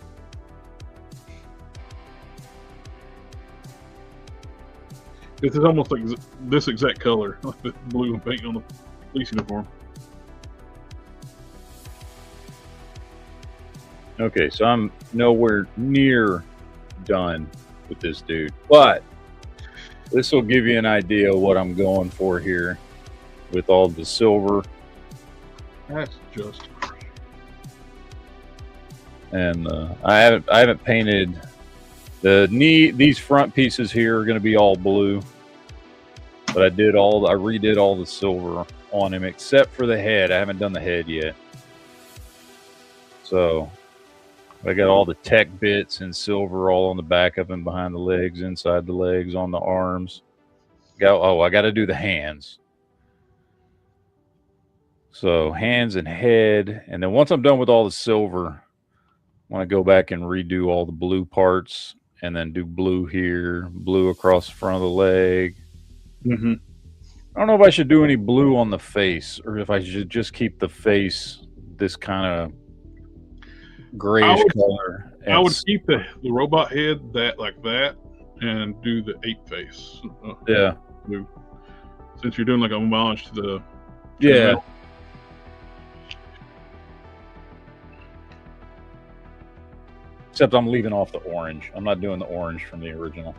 This is almost like this exact color, like the blue and paint on the police uniform. Okay, so I'm nowhere near done with this dude, but this will give you an idea of what I'm going for here with all the silver. That's just. And I haven't painted the knee. These front pieces here are going to be all blue, but I redid all the silver on him except for the head. I haven't done the head yet, so I got all the tech bits in silver all on the back of him, behind the legs, inside the legs, on the arms. I got to do the hands. So hands and head, and then once I'm done with all the silver, I want to go back and redo all the blue parts, and then do blue here, blue across the front of the leg. Mm-hmm. I don't know if I should do any blue on the face, or if I should just keep the face this kind of grayish color. I would keep the robot head like that, and do the ape face. Yeah. Blue. Since you're doing like a homage to the. Yeah. Except I'm leaving off the orange. I'm not doing the orange from the original.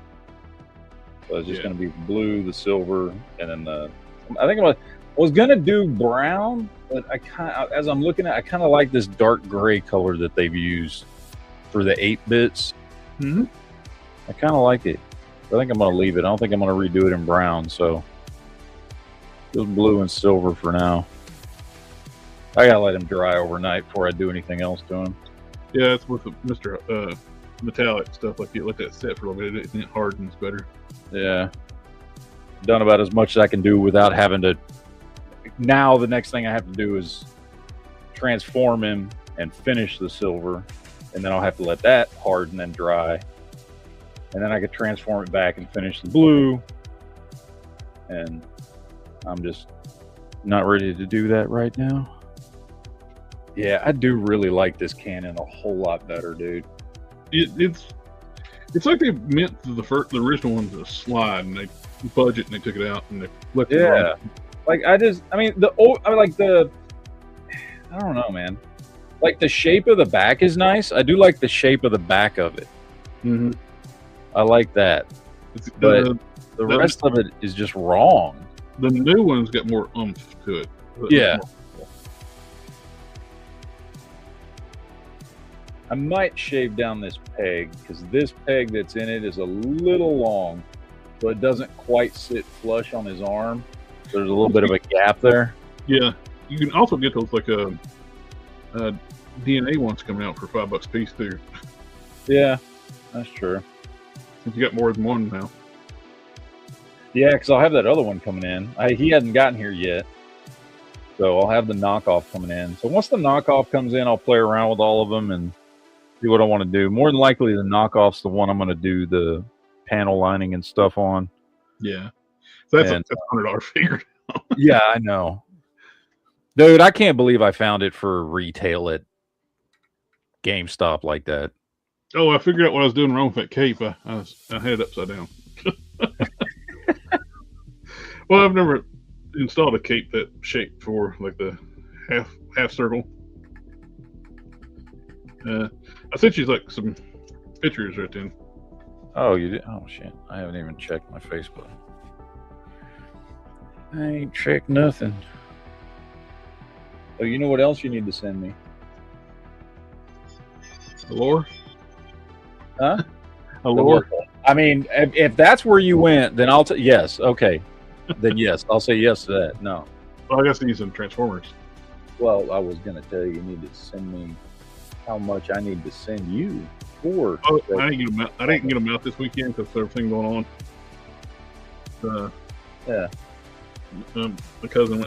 So it's just going to be blue, the silver, and then I think I was going to do brown, but as I'm looking at, I kind of like this dark gray color that they've used for the 8 bits. Mm-hmm. I kind of like it. I think I'm going to leave it. I don't think I'm going to redo it in brown. So just blue and silver for now. I got to let him dry overnight before I do anything else to him. Yeah, it's with the Mr. Metallic stuff. Like you let that set for a little bit, it hardens better. Yeah. Done about as much as I can do without having to. Now the next thing I have to do is transform him and finish the silver, and then I'll have to let that harden and dry, and then I could transform it back and finish the blue. And I'm just not ready to do that right now. Yeah, I do really like this cannon a whole lot better, dude. It's like they meant the original one to slide, and they budget and they took it out and they left it. Yeah, like I don't know, man. Like the shape of the back is nice. I do like the shape of the back of it. Mm-hmm. I like that, but the rest of it is just wrong. The new one's got more oomph to it. Yeah. I might shave down this peg because this peg that's in it is a little long, so it doesn't quite sit flush on his arm. There's a little bit of a gap there. Yeah, you can also get those like DNA ones coming out for $5 a piece too. Yeah, that's true. Since you got more than one now. Yeah, because I'll have that other one coming in. He hasn't gotten here yet, so I'll have the knockoff coming in. So once the knockoff comes in, I'll play around with all of them and see what I want to do. More than likely, the knockoff's the one I'm going to do the panel lining and stuff on. Yeah, so that's a $100 figure. Yeah, I know, dude. I can't believe I found it for retail at GameStop like that. Oh, I figured out what I was doing wrong with that cape. I had it upside down. Well, I've never installed a cape that shape for like the half circle. I sent you like some pictures right then. Oh, you did? Oh shit! I haven't even checked my Facebook. I ain't checked nothing. Oh, you know what else you need to send me? The lore? Huh? A lore? I mean, if that's where you went, then I'll yes. Okay, then yes, I'll say yes to that. No. Well, I guess I need some Transformers. Well, I was gonna tell you, you need to send me how much I need to send you for. Oh, I didn't get them out this weekend because everything going on. Yeah. My cousin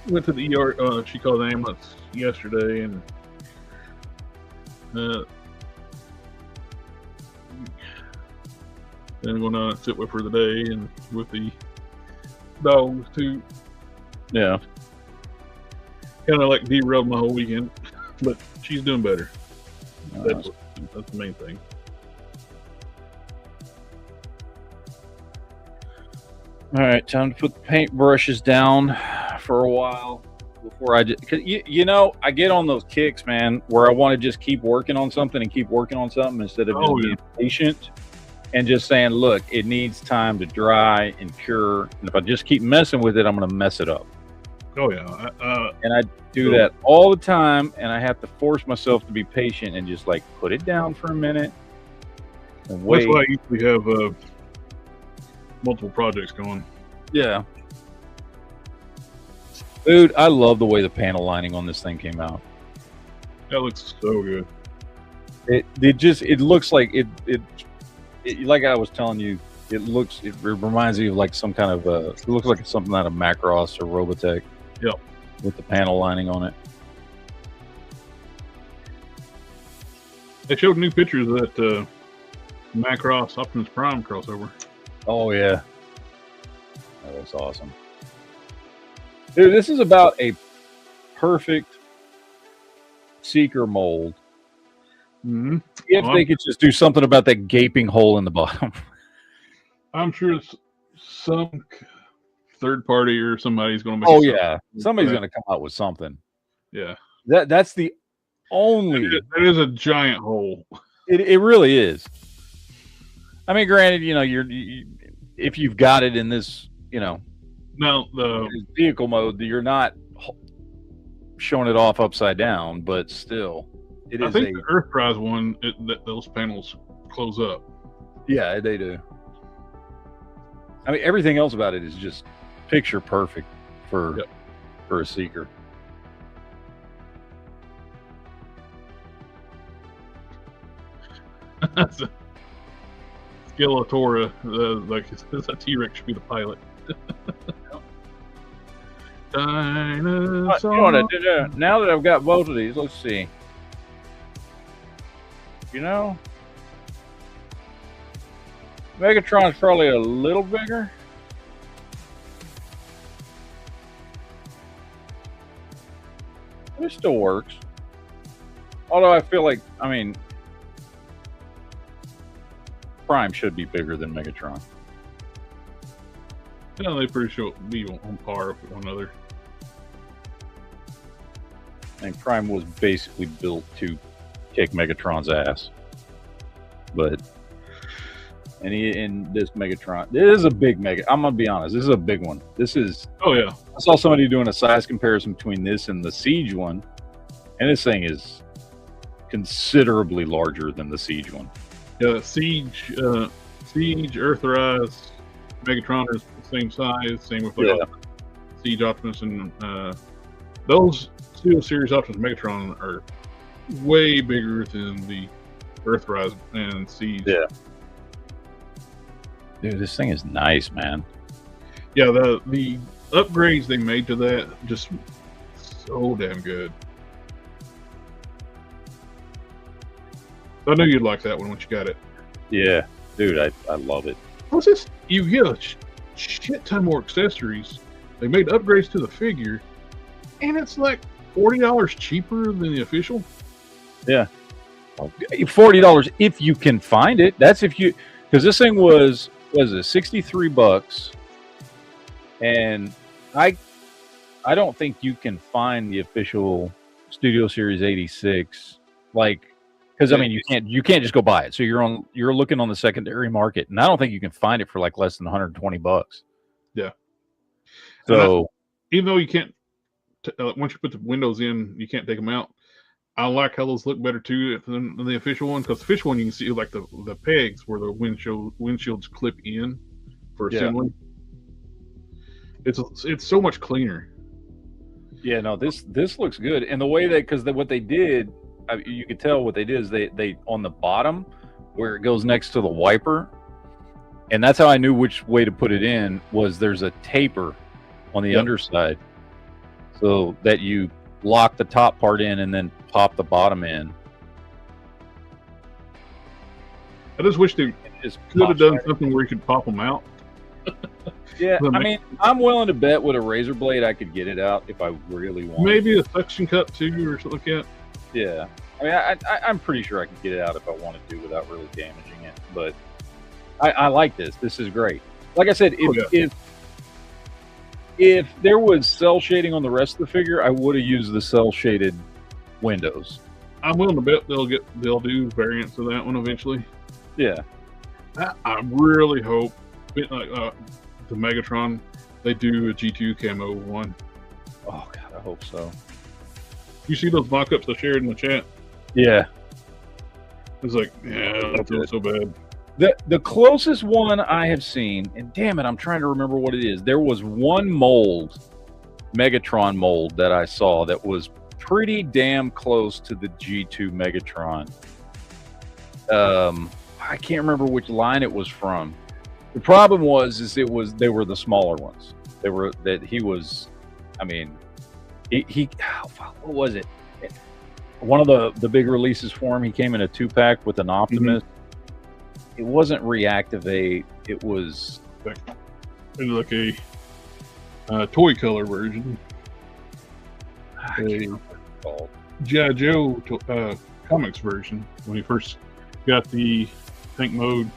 went to the ER. She called the ambulance yesterday, and then I'm gonna sit with her today and with the dogs too. Yeah. Kind of like derailed my whole weekend, but she's doing better. That's the main thing. All right, time to put the paint brushes down for a while before I just, cause you know, I get on those kicks, man, where I want to just keep working on something and keep working on something instead of just being patient and just saying, look, it needs time to dry and cure. And if I just keep messing with it, I'm going to mess it up. Oh yeah. And I do that all the time, and I have to force myself to be patient and just like put it down for a minute and wait. That's why I usually have multiple projects going. Yeah. Dude, I love the way the panel lining on this thing came out. That looks so good. It looks like it like I was telling you, it reminds me of like some kind of it looks like something out of Macross or Robotech. Yep. With the panel lining on it. They showed new pictures of that Macross Optimus Prime crossover. Oh yeah. That looks awesome. Dude, this is about a perfect Seeker mold. Mm-hmm. If they could just do something about that gaping hole in the bottom. I'm sure it's some third party or somebody's going to make. Oh yeah, somebody's going to come out with something. Yeah, that's the only. That is a giant hole. It really is. I mean, granted, you know, if you've got it in this, you know, the vehicle mode, you're not showing it off upside down, but still, I think the Earthrise one, those panels close up. Yeah, they do. I mean, everything else about it is just picture perfect for a Seeker. Skeletora, like a T-Rex should be the pilot. Dinosaur. Now that I've got both of these, let's see. You know, Megatron's probably a little bigger. It still works. Although I feel like, I mean, Prime should be bigger than Megatron. Yeah, they pretty sure be on par with one another. And Prime was basically built to kick Megatron's ass. But in this Megatron, this is a big I'm gonna be honest, this is a big one. This is, oh yeah. I saw somebody doing a size comparison between this and the Siege one, and this thing is considerably larger than the Siege one. Yeah, Siege, Earthrise, Megatron is the same size. Same with Siege Optimus, and those Steel Series Optimus Megatron are way bigger than the Earthrise and Siege. Yeah. Dude, this thing is nice, man. Yeah, the upgrades they made to that just so damn good. I knew you'd like that one once you got it. Yeah, dude, I love it. What's this? You get a shit ton more accessories. They made upgrades to the figure, and it's like $40 cheaper than the official. Yeah, $40 if you can find it. That's if you, because this thing was it $63, and I don't think you can find the official Studio Series 86 like. Because I mean, you can't just go buy it. So you're looking on the secondary market, and I don't think you can find it for like less than $120. Yeah. So even though you can't, once you put the windows in, you can't take them out. I like how those look better too than the official one, because the official one you can see like the pegs where the windshields clip in for assembly. It's so much cleaner. Yeah, no, this looks good, and the way that what they did. you could tell what they did is they on the bottom where it goes next to the wiper, and that's how I knew which way to put it in. Was there's a taper on the underside, so that you lock the top part in and then pop the bottom in. I just wish they could have done something where you could pop them out. Yeah, I mean, I'm willing to bet with a razor blade I could get it out if I really want. Maybe a suction cup too, or something like that. Yeah, I mean, I'm pretty sure I could get it out if I wanted to without really damaging it. But I like this. This is great. Like I said, if there was cell shading on the rest of the figure, I would have used the cell shaded windows. I'm willing to bet they'll do variants of that one eventually. Yeah, I really hope the Megatron, they do a G2 camo one. Oh God, I hope so. You see those mock-ups I shared in the chat? Yeah. It's like, yeah, that feels so bad. The closest one I have seen, and damn it, I'm trying to remember what it is. There was one mold, Megatron mold, that I saw that was pretty damn close to the G2 Megatron. I can't remember which line it was from. The problem was they were the smaller ones. What was it? One of the big releases for him, he came in a 2-pack with an Optimus. It wasn't Reactivate. It was like a toy color version. A G.I. Joe comics version when he first got the tank mode.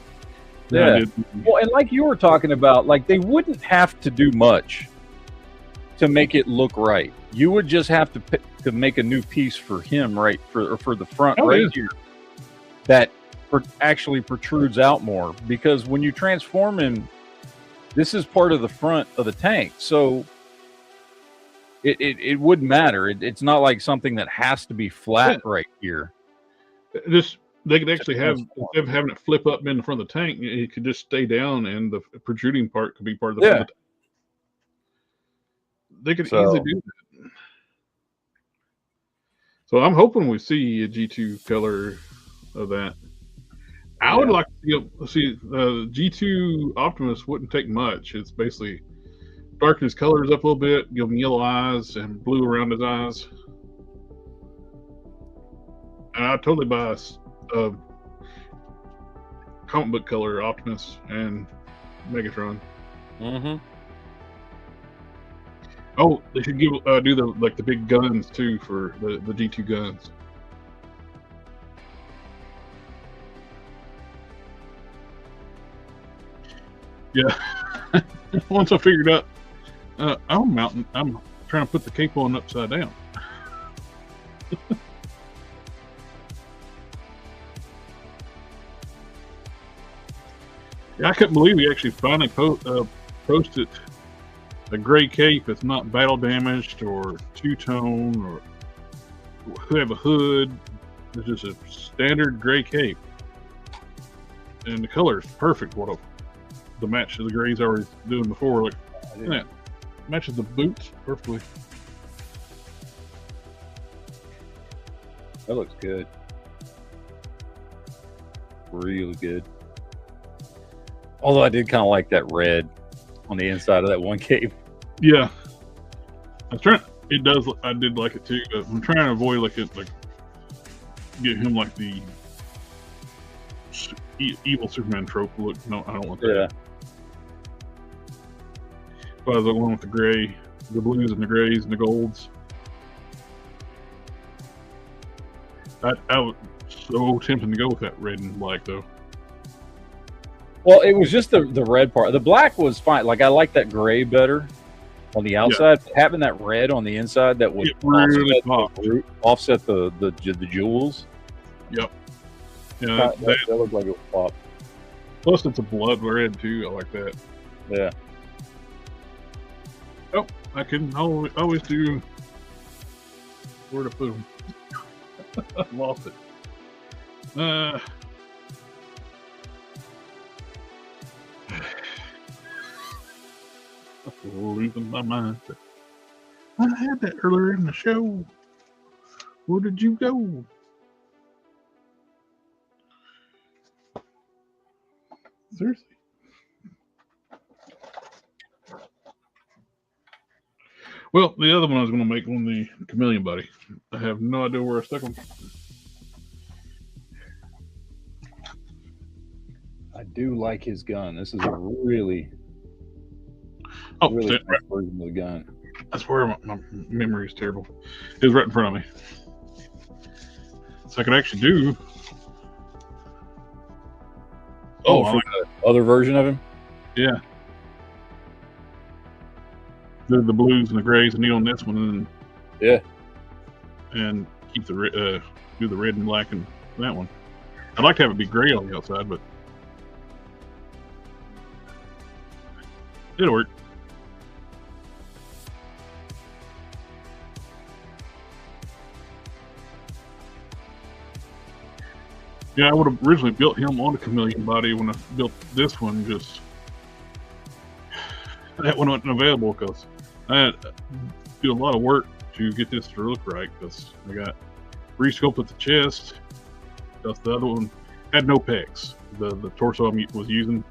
Yeah. Well, and like you were talking about, like they wouldn't have to do much to make it look right. You would just have to make a new piece for him, right, for the front here, that actually protrudes out more. Because when you transform him, this is part of the front of the tank, so it wouldn't matter. It's not like something that has to be flat right here. They could actually have, instead of having it flip up in the front of the tank, it could just stay down, and the protruding part could be part of the front of the tank. They could easily do that. So I'm hoping we see a G2 color of that. I would like to see G2 Optimus wouldn't take much. It's basically darken his colors up a little bit, give him yellow eyes and blue around his eyes. And I'd totally buy a comic book color Optimus and Megatron. Mm-hmm. Oh, they should do the big guns too for the G2 guns. Yeah. Once I figured out, I'm trying to put the cape on upside down. Yeah, I couldn't believe he actually finally posted a gray cape that's not battle damaged or two-tone or have a hood. It's just a standard gray cape. And the color is perfect. What the match to the grays I was doing before. Like, that matches the boots perfectly. That looks good. Really good. Although I did kind of like that red on the inside of that one cape. Yeah, I did like it too, but I'm trying to avoid get him like the evil Superman trope look. No, I don't want that. Yeah. But I was the one with the gray, the blues and the grays and the golds. I was so tempted to go with that red and black though. Well, it was just the red part. The black was fine. Like I like that gray better on the outside. Yeah. Having that red on the inside that would offset the jewels. Yep. Yeah, that looked like it would pop. Plus, it's a blood red too. I like that. Yeah. Oh, I can always do where to put them. I lost it. Losing my mind. I had that earlier in the show. Where did you go? Seriously. Well, the other one I was going to make on the chameleon body. I have no idea where I stuck them. I do like his gun. This is a really Oh, nice right. version of the gun. That's where my memory is terrible. It was right in front of me. So I could actually do. Oh, for the other version of him? Yeah. The blues and the grays and neat on this one, and yeah, and keep the do the red and black and that one. I'd like to have it be gray on the outside, but it'll work. Yeah, I would have originally built him on a chameleon body when I built this one. Just that one wasn't available because I had to do a lot of work to get this to look right. Because I got resculpted the chest. Because the other one had no pecs. The torso I was using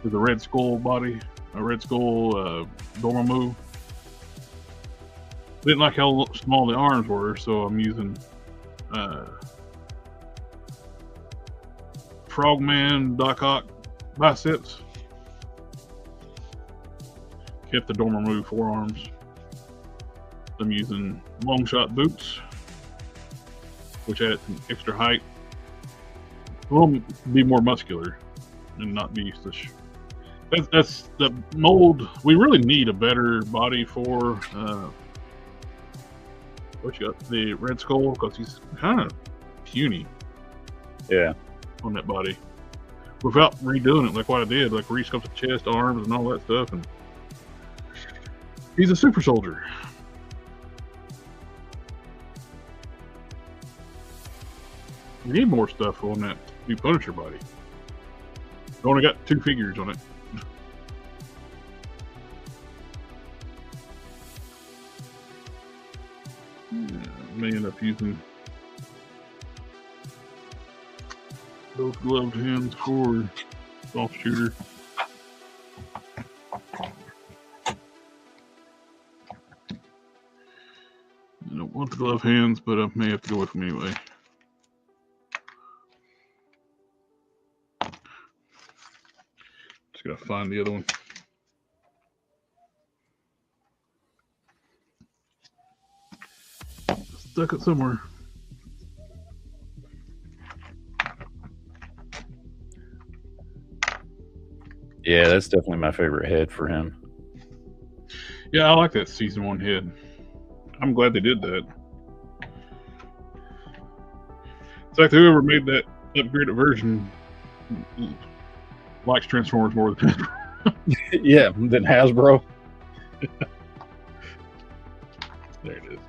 is a red skull body, a red skull Dormammu. Didn't like how small the arms were, so I'm using Frogman Doc Ock biceps. Kept the Dormammu forearms. I'm using long shot boots, which added some extra height. Will be more muscular and not be such. That's the mold. We really need a better body for what you got, the Red Skull, because he's kind of puny. Yeah. On that body, without redoing it like what I did, like resculpt the chest, arms, and all that stuff, and he's a super soldier. We need more stuff on that new Punisher body. I only got 2 figures on it. Yeah, I may end up using those gloved hands for soft shooter. I don't want the glove hands, but I may have to go with them anyway. Just gotta find the other one. Stuck it somewhere. Yeah, that's definitely my favorite head for him. Yeah, I like that season 1 head. I'm glad they did that. It's like whoever made that upgraded version likes Transformers more than yeah, than Hasbro. There it is.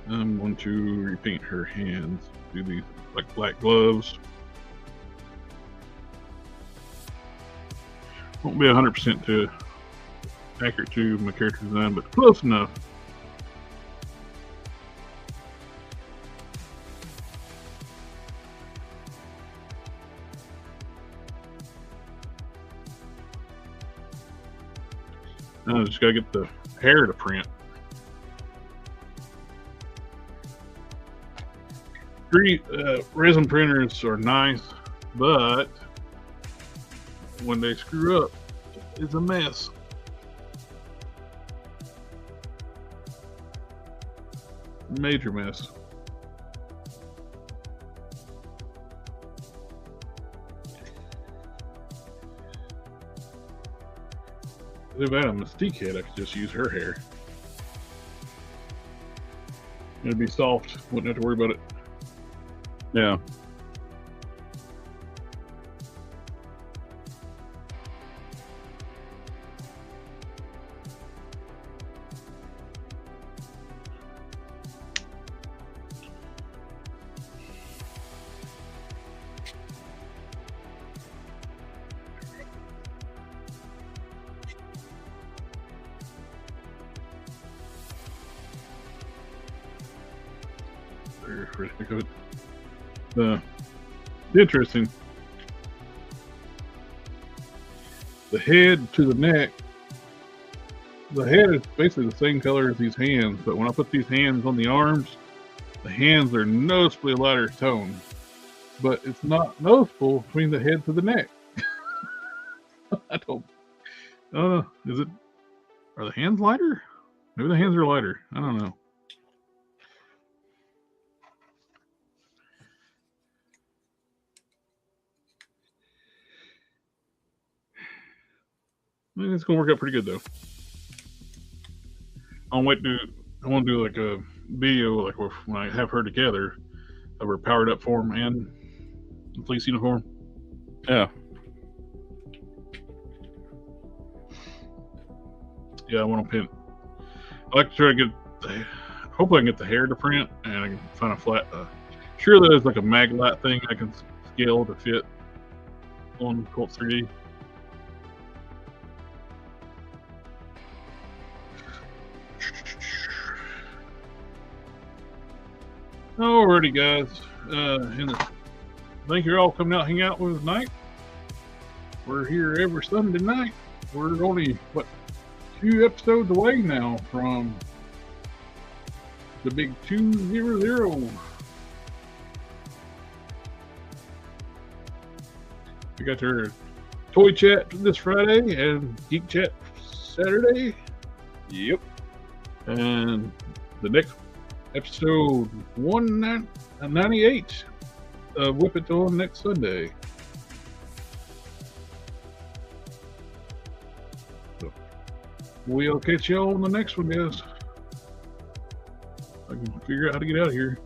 I'm going to repaint her hands. Do these like black gloves. Won't be 100% to accurate to my character design, but close enough. Now I just gotta get the hair to print. Resin printers are nice, but when they screw up, it's a mess. Major mess. If I had a Mystique head, I could just use her hair. It'd be soft, wouldn't have to worry about it. Yeah. For the heck of it. Interesting. The head to the neck. The head is basically the same color as these hands, but when I put these hands on the arms, the hands are noticeably a lighter tone. But it's not noticeable between the head to the neck. I don't. Is it? Are the hands lighter? Maybe the hands are lighter. I don't know. I think it's gonna work out pretty good though. I want to do like a video like when I have her together, of her powered up form and the police uniform. Yeah. Yeah, I want to pin. I like to try to get. Hopefully, I can get the hair to print, and I can find a flat. Sure, there's like a mag light thing I can scale to fit on Colt 3D. Alrighty, guys. Thank you all coming out, hang out with us tonight. We're here every Sunday night. We're only 2 episodes away now from the big 200. We got our toy chat this Friday and geek chat Saturday. Yep. And the next episode 198 of WIP IT on next Sunday. So we'll catch y'all on the next one, guys. I can figure out how to get out of here.